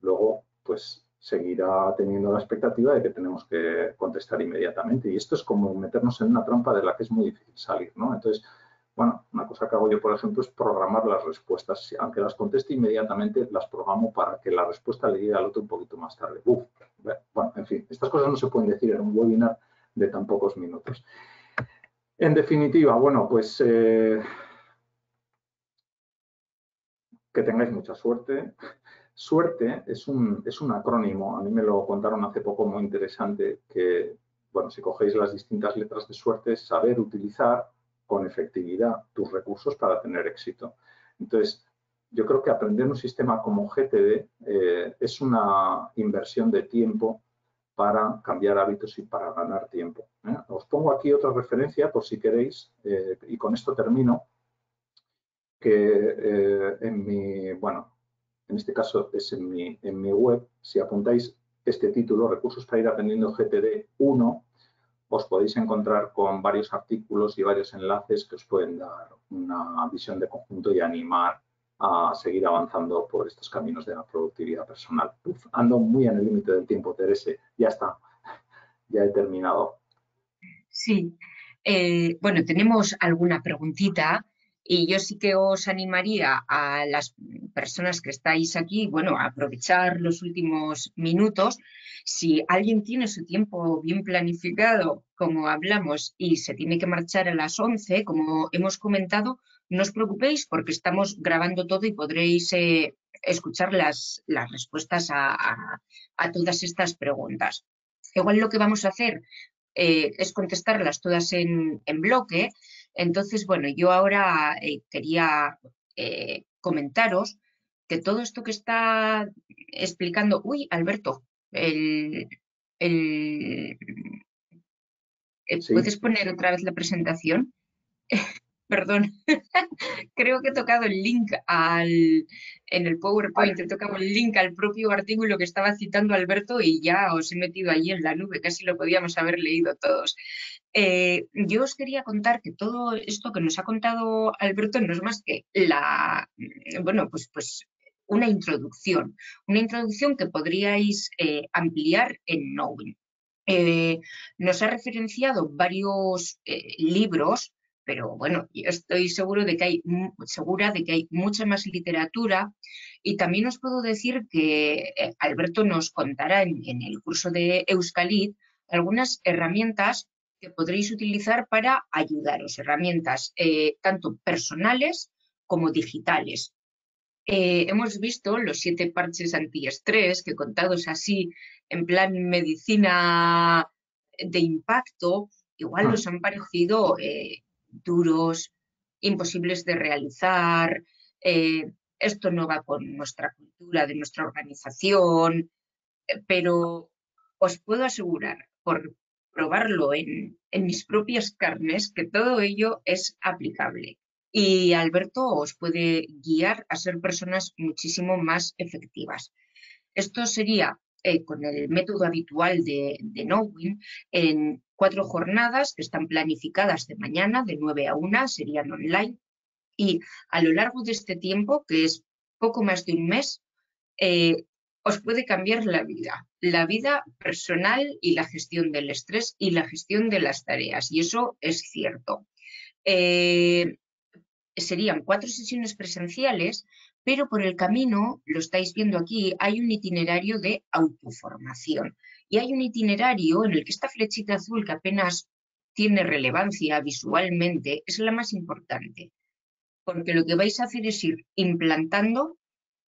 luego pues seguirá teniendo la expectativa de que tenemos que contestar inmediatamente. Y esto es como meternos en una trampa de la que es muy difícil salir, ¿no? Entonces, bueno, una cosa que hago yo, por ejemplo, es programar las respuestas. Aunque las conteste inmediatamente, las programo para que la respuesta le llegue al otro un poquito más tarde. Bueno, en fin, estas cosas no se pueden decir en un webinar de tan pocos minutos. En definitiva, bueno, pues que tengáis mucha suerte. Suerte es un acrónimo, a mí me lo contaron hace poco muy interesante, que, bueno, si cogéis las distintas letras de suerte es saber utilizar con efectividad tus recursos para tener éxito. Entonces, yo creo que aprender un sistema como GTD es una inversión de tiempo para cambiar hábitos y para ganar tiempo. Os pongo aquí otra referencia por si queréis, y con esto termino, que en este caso es en mi web, si apuntáis este título, Recursos para ir aprendiendo GTD 1, os podéis encontrar con varios artículos y varios enlaces que os pueden dar una visión de conjunto y animar a seguir avanzando por estos caminos de la productividad personal. Ando muy en el límite del tiempo, Terese. Ya está, ya he terminado. Sí, bueno, tenemos alguna preguntita y yo sí que os animaría a las personas que estáis aquí, bueno, a aprovechar los últimos minutos. Si alguien tiene su tiempo bien planificado, como hablamos, y se tiene que marchar a las 11, como hemos comentado, no os preocupéis porque estamos grabando todo y podréis escuchar las respuestas a todas estas preguntas. Igual lo que vamos a hacer es contestarlas todas en bloque. Entonces, bueno, yo ahora quería comentaros que todo esto que está explicando... Uy, Alberto, el- Sí, ¿puedes poner otra vez la presentación? Perdón, creo que he tocado el link en el PowerPoint, he tocado el link al propio artículo que estaba citando Alberto y ya os he metido allí en la nube, casi lo podíamos haber leído todos. Yo os quería contar que todo esto que nos ha contado Alberto no es más que bueno, pues una introducción que podríais ampliar en Knowing. Nos ha referenciado varios libros, pero bueno, yo estoy segura de que hay mucha más literatura y también os puedo decir que Alberto nos contará en el curso de Euskalit algunas herramientas que podréis utilizar para ayudaros, herramientas tanto personales como digitales. Hemos visto los 7 parches antiestrés que contados así en plan medicina de impacto, igual os han parecido duros, imposibles de realizar, esto no va con nuestra cultura, de nuestra organización, pero os puedo asegurar, por probarlo en mis propias carnes, que todo ello es aplicable. Y Alberto os puede guiar a ser personas muchísimo más efectivas. Esto sería con el método habitual de Knowing, en 4 jornadas que están planificadas de mañana, de 9 a 1, serían online. Y a lo largo de este tiempo, que es poco más de un mes, os puede cambiar la vida personal y la gestión del estrés y la gestión de las tareas. Y eso es cierto. Serían 4 sesiones presenciales, pero por el camino, lo estáis viendo aquí, hay un itinerario de autoformación. Y hay un itinerario en el que esta flechita azul, que apenas tiene relevancia visualmente, es la más importante. Porque lo que vais a hacer es ir implantando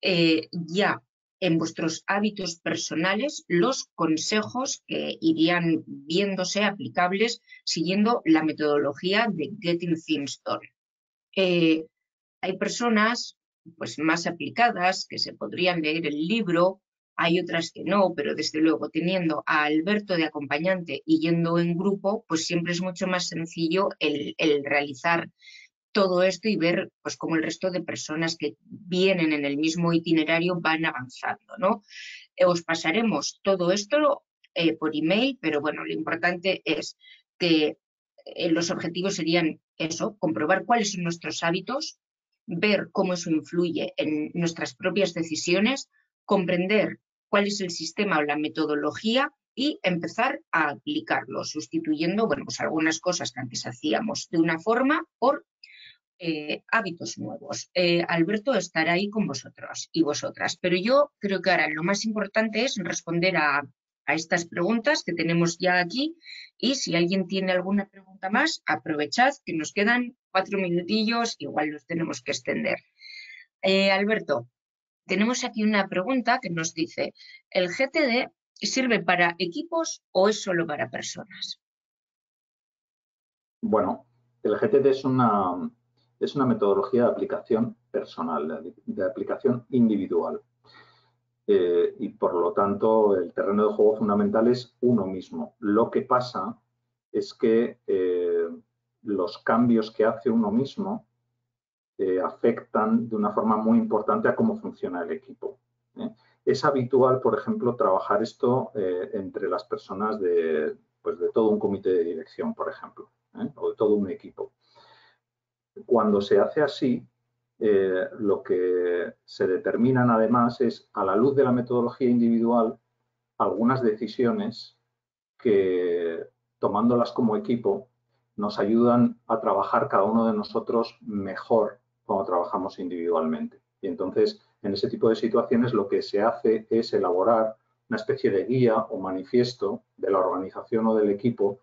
ya en vuestros hábitos personales los consejos que irían viéndose aplicables siguiendo la metodología de Getting Things Done. Hay personas pues, más aplicadas que se podrían leer el libro, hay otras que no, pero desde luego teniendo a Alberto de acompañante y yendo en grupo, pues siempre es mucho más sencillo el realizar todo esto y ver pues cómo el resto de personas que vienen en el mismo itinerario van avanzando, ¿no? Os pasaremos todo esto por email, pero bueno, lo importante es que los objetivos serían eso, comprobar cuáles son nuestros hábitos, ver cómo eso influye en nuestras propias decisiones, comprender cuál es el sistema o la metodología y empezar a aplicarlo, sustituyendo bueno, pues algunas cosas que antes hacíamos de una forma por hábitos nuevos. Alberto estará ahí con vosotros y vosotras, pero yo creo que ahora lo más importante es responder a estas preguntas que tenemos ya aquí y si alguien tiene alguna pregunta más, aprovechad que nos quedan 4 minutillos, igual los tenemos que extender. Alberto, tenemos aquí una pregunta que nos dice, ¿el GTD sirve para equipos o es solo para personas? Bueno, el GTD es una metodología de aplicación personal, de aplicación individual. Y por lo tanto, el terreno de juego fundamental es uno mismo. Lo que pasa es que los cambios que hace uno mismo afectan de una forma muy importante a cómo funciona el equipo. Es habitual, por ejemplo, trabajar esto entre las personas de todo un comité de dirección, por ejemplo, o de todo un equipo. Cuando se hace así, lo que se determinan además es, a la luz de la metodología individual, algunas decisiones que, tomándolas como equipo, nos ayudan a trabajar cada uno de nosotros mejor cuando trabajamos individualmente. Y entonces, en ese tipo de situaciones, lo que se hace es elaborar una especie de guía o manifiesto de la organización o del equipo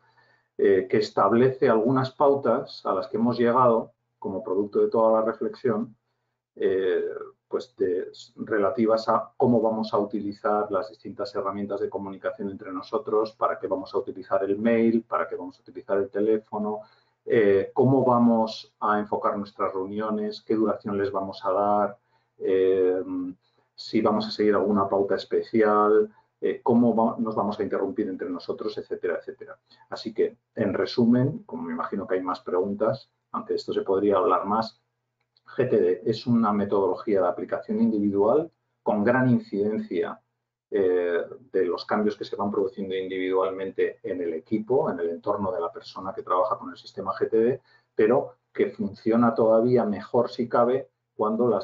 que establece algunas pautas a las que hemos llegado como producto de toda la reflexión, relativas a cómo vamos a utilizar las distintas herramientas de comunicación entre nosotros, para qué vamos a utilizar el mail, para qué vamos a utilizar el teléfono, cómo vamos a enfocar nuestras reuniones, qué duración les vamos a dar, si vamos a seguir alguna pauta especial, cómo nos vamos a interrumpir entre nosotros, etcétera, etcétera. Así que, en resumen, como me imagino que hay más preguntas, aunque de esto se podría hablar más, GTD es una metodología de aplicación individual con gran incidencia de los cambios que se van produciendo individualmente en el equipo, en el entorno de la persona que trabaja con el sistema GTD, pero que funciona todavía mejor si cabe cuando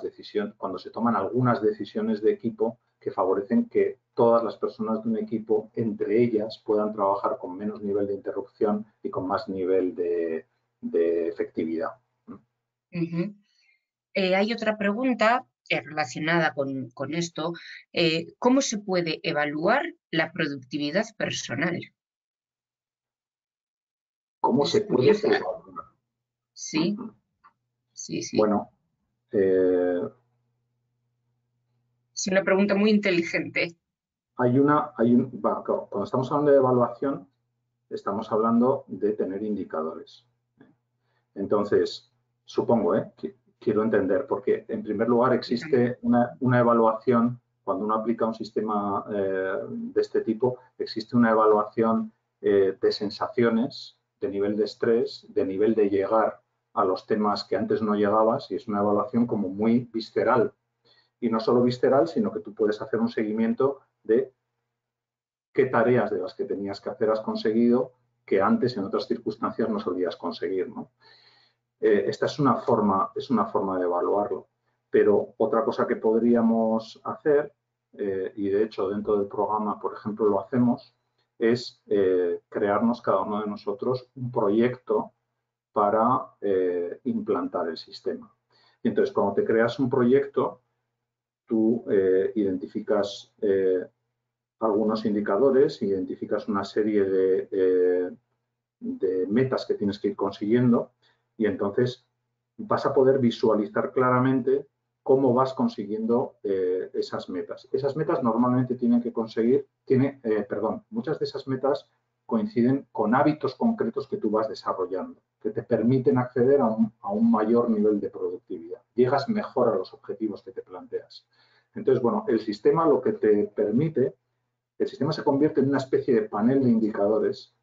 se toman algunas decisiones de equipo que favorecen que todas las personas de un equipo, entre ellas, puedan trabajar con menos nivel de interrupción y con más nivel de efectividad. Hay otra pregunta relacionada con esto. ¿Cómo se puede evaluar la productividad personal? ¿Cómo se puede evaluar? Sí, sí, sí. Bueno, es una pregunta muy inteligente. Cuando estamos hablando de evaluación, estamos hablando de tener indicadores. Entonces, supongo, quiero entender, porque en primer lugar existe una evaluación, cuando uno aplica un sistema de este tipo, existe una evaluación de sensaciones, de nivel de estrés, de nivel de llegar a los temas que antes no llegabas, y es una evaluación como muy visceral. Y no solo visceral, sino que tú puedes hacer un seguimiento de qué tareas de las que tenías que hacer has conseguido que antes en otras circunstancias no solías conseguir, ¿no? Esta es una forma de evaluarlo. Pero otra cosa que podríamos hacer, y de hecho dentro del programa, por ejemplo, lo hacemos, es crearnos cada uno de nosotros un proyecto para implantar el sistema. Y entonces, cuando te creas un proyecto, tú identificas algunos indicadores, identificas una serie de metas que tienes que ir consiguiendo y entonces vas a poder visualizar claramente cómo vas consiguiendo esas metas. Esas metas normalmente tienen que conseguir, muchas de esas metas coinciden con hábitos concretos que tú vas desarrollando, que te permiten acceder a un mayor nivel de productividad. Llegas mejor a los objetivos que te planteas. Entonces, bueno, el sistema lo que te permite, el sistema se convierte en una especie de panel de indicadores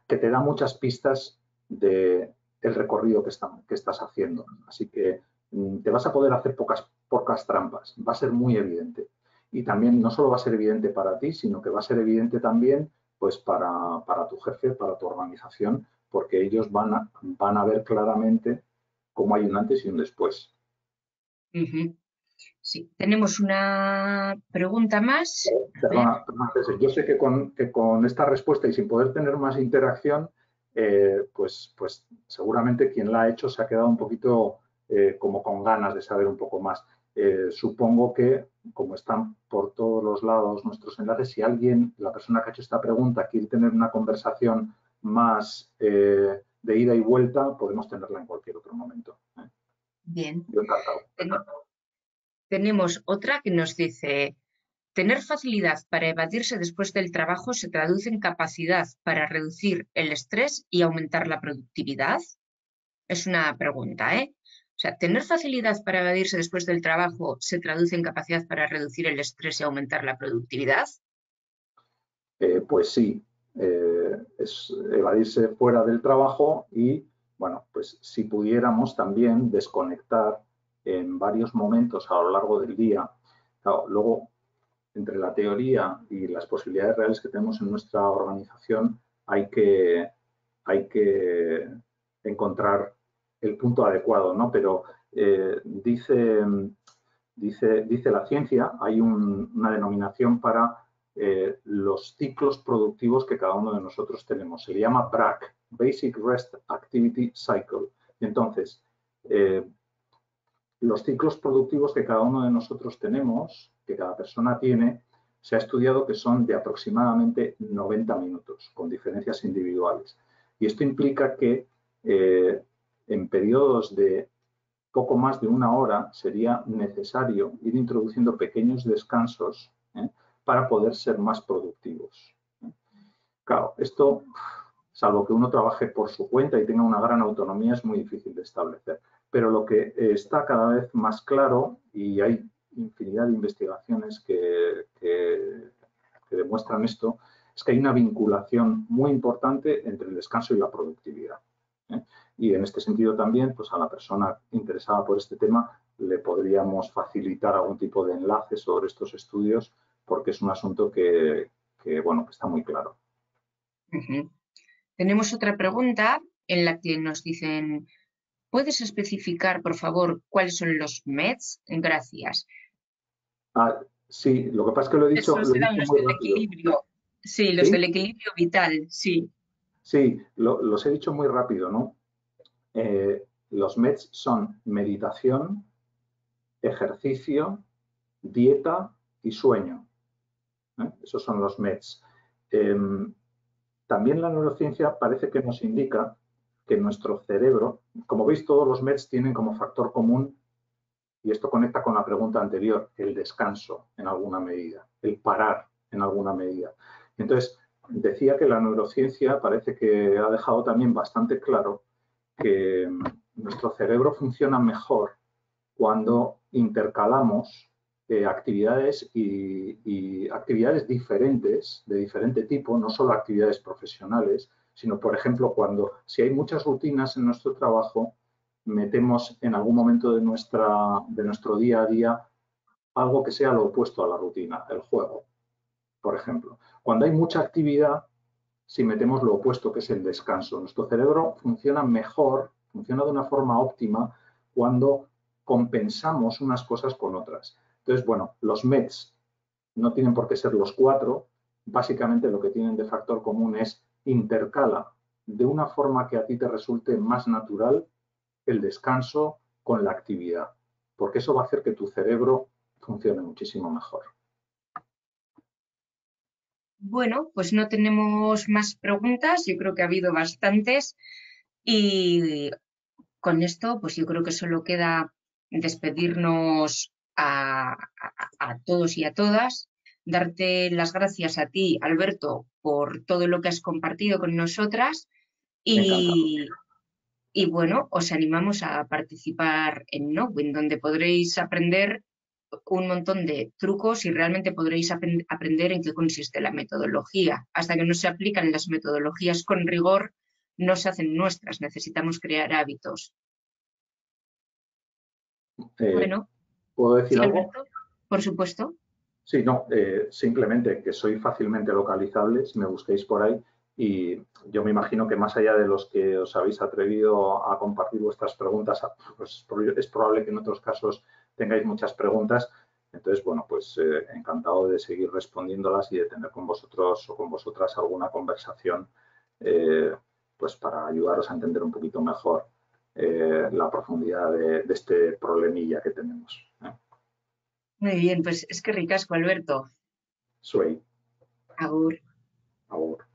que te da muchas pistas del recorrido que estás haciendo. Así que te vas a poder hacer pocas trampas, va a ser muy evidente. Y también no solo va a ser evidente para ti, sino que va a ser evidente también pues, para tu jefe, para tu organización, porque ellos van a ver claramente cómo hay un antes y un después. Sí, tenemos una pregunta más. Perdona, César, yo sé que con esta respuesta y sin poder tener más interacción, pues seguramente quien la ha hecho se ha quedado un poquito como con ganas de saber un poco más. Supongo que, como están por todos los lados nuestros enlaces, si alguien, la persona que ha hecho esta pregunta, quiere tener una conversación más de ida y vuelta, podemos tenerla en cualquier otro momento. Bien. Yo encantado. Tenemos otra que nos dice: tener facilidad para evadirse después del trabajo se traduce en capacidad para reducir el estrés y aumentar la productividad. Es una pregunta, ¿eh? O sea, ¿tener facilidad para evadirse después del trabajo se traduce en capacidad para reducir el estrés y aumentar la productividad? Pues sí, es evadirse fuera del trabajo y, bueno, pues si pudiéramos también desconectar en varios momentos a lo largo del día. Claro, luego, entre la teoría y las posibilidades reales que tenemos en nuestra organización, hay que encontrar el punto adecuado, ¿no? Pero dice la ciencia, hay una denominación para los ciclos productivos que cada uno de nosotros tenemos. Se le llama BRAC, Basic Rest Activity Cycle. Entonces, los ciclos productivos que cada uno de nosotros tenemos, que cada persona tiene, se ha estudiado que son de aproximadamente 90 minutos, con diferencias individuales. Y esto implica que en periodos de poco más de una hora sería necesario ir introduciendo pequeños descansos para poder ser más productivos. Claro, esto, salvo que uno trabaje por su cuenta y tenga una gran autonomía, es muy difícil de establecer. Pero lo que está cada vez más claro, y hay infinidad de investigaciones que demuestran esto, es que hay una vinculación muy importante entre el descanso y la productividad. Y en este sentido también, pues a la persona interesada por este tema le podríamos facilitar algún tipo de enlace sobre estos estudios, porque es un asunto que está muy claro. Tenemos otra pregunta en la que nos dicen: ¿puedes especificar, por favor, cuáles son los METs? Gracias. Sí, lo que pasa es que lo he dicho Esos eran los muy del rápido. equilibrio. Sí, los del equilibrio vital, sí. Sí, los he dicho muy rápido, ¿no? Los METs son meditación, ejercicio, dieta y sueño. Esos son los METs. También la neurociencia parece que nos indica que nuestro cerebro, como veis, todos los METs tienen como factor común, y esto conecta con la pregunta anterior, el descanso en alguna medida, el parar en alguna medida. Entonces, decía que la neurociencia parece que ha dejado también bastante claro que nuestro cerebro funciona mejor cuando intercalamos actividades y actividades diferentes, de diferente tipo, no solo actividades profesionales, sino, por ejemplo, si hay muchas rutinas en nuestro trabajo, metemos en algún momento de nuestro día a día algo que sea lo opuesto a la rutina, el juego, por ejemplo. Cuando hay mucha actividad, si metemos lo opuesto, que es el descanso. Nuestro cerebro funciona mejor, funciona de una forma óptima cuando compensamos unas cosas con otras. Entonces, bueno, los METs no tienen por qué ser los 4. Básicamente lo que tienen de factor común es intercala de una forma que a ti te resulte más natural el descanso con la actividad, porque eso va a hacer que tu cerebro funcione muchísimo mejor. Bueno, pues no tenemos más preguntas, yo creo que ha habido bastantes y con esto pues yo creo que solo queda despedirnos a todos y a todas, darte las gracias a ti, Alberto, por todo lo que has compartido con nosotras Encantado. y bueno, os animamos a participar en Knowin, donde podréis aprender un montón de trucos y realmente podréis aprender en qué consiste la metodología. Hasta que no se aplican las metodologías con rigor, no se hacen nuestras, necesitamos crear hábitos. Bueno, ¿Puedo sí, decir algo? Alberto, por supuesto. Sí, no, simplemente que soy fácilmente localizable si me busquéis por ahí y yo me imagino que más allá de los que os habéis atrevido a compartir vuestras preguntas, pues es probable que en otros casos tengáis muchas preguntas. Entonces, bueno, pues encantado de seguir respondiéndolas y de tener con vosotros o con vosotras alguna conversación eh, pues para ayudaros a entender un poquito mejor la profundidad de este problemilla que tenemos. Muy bien, pues es que ricasco, Alberto. Suey, Agur. ahora.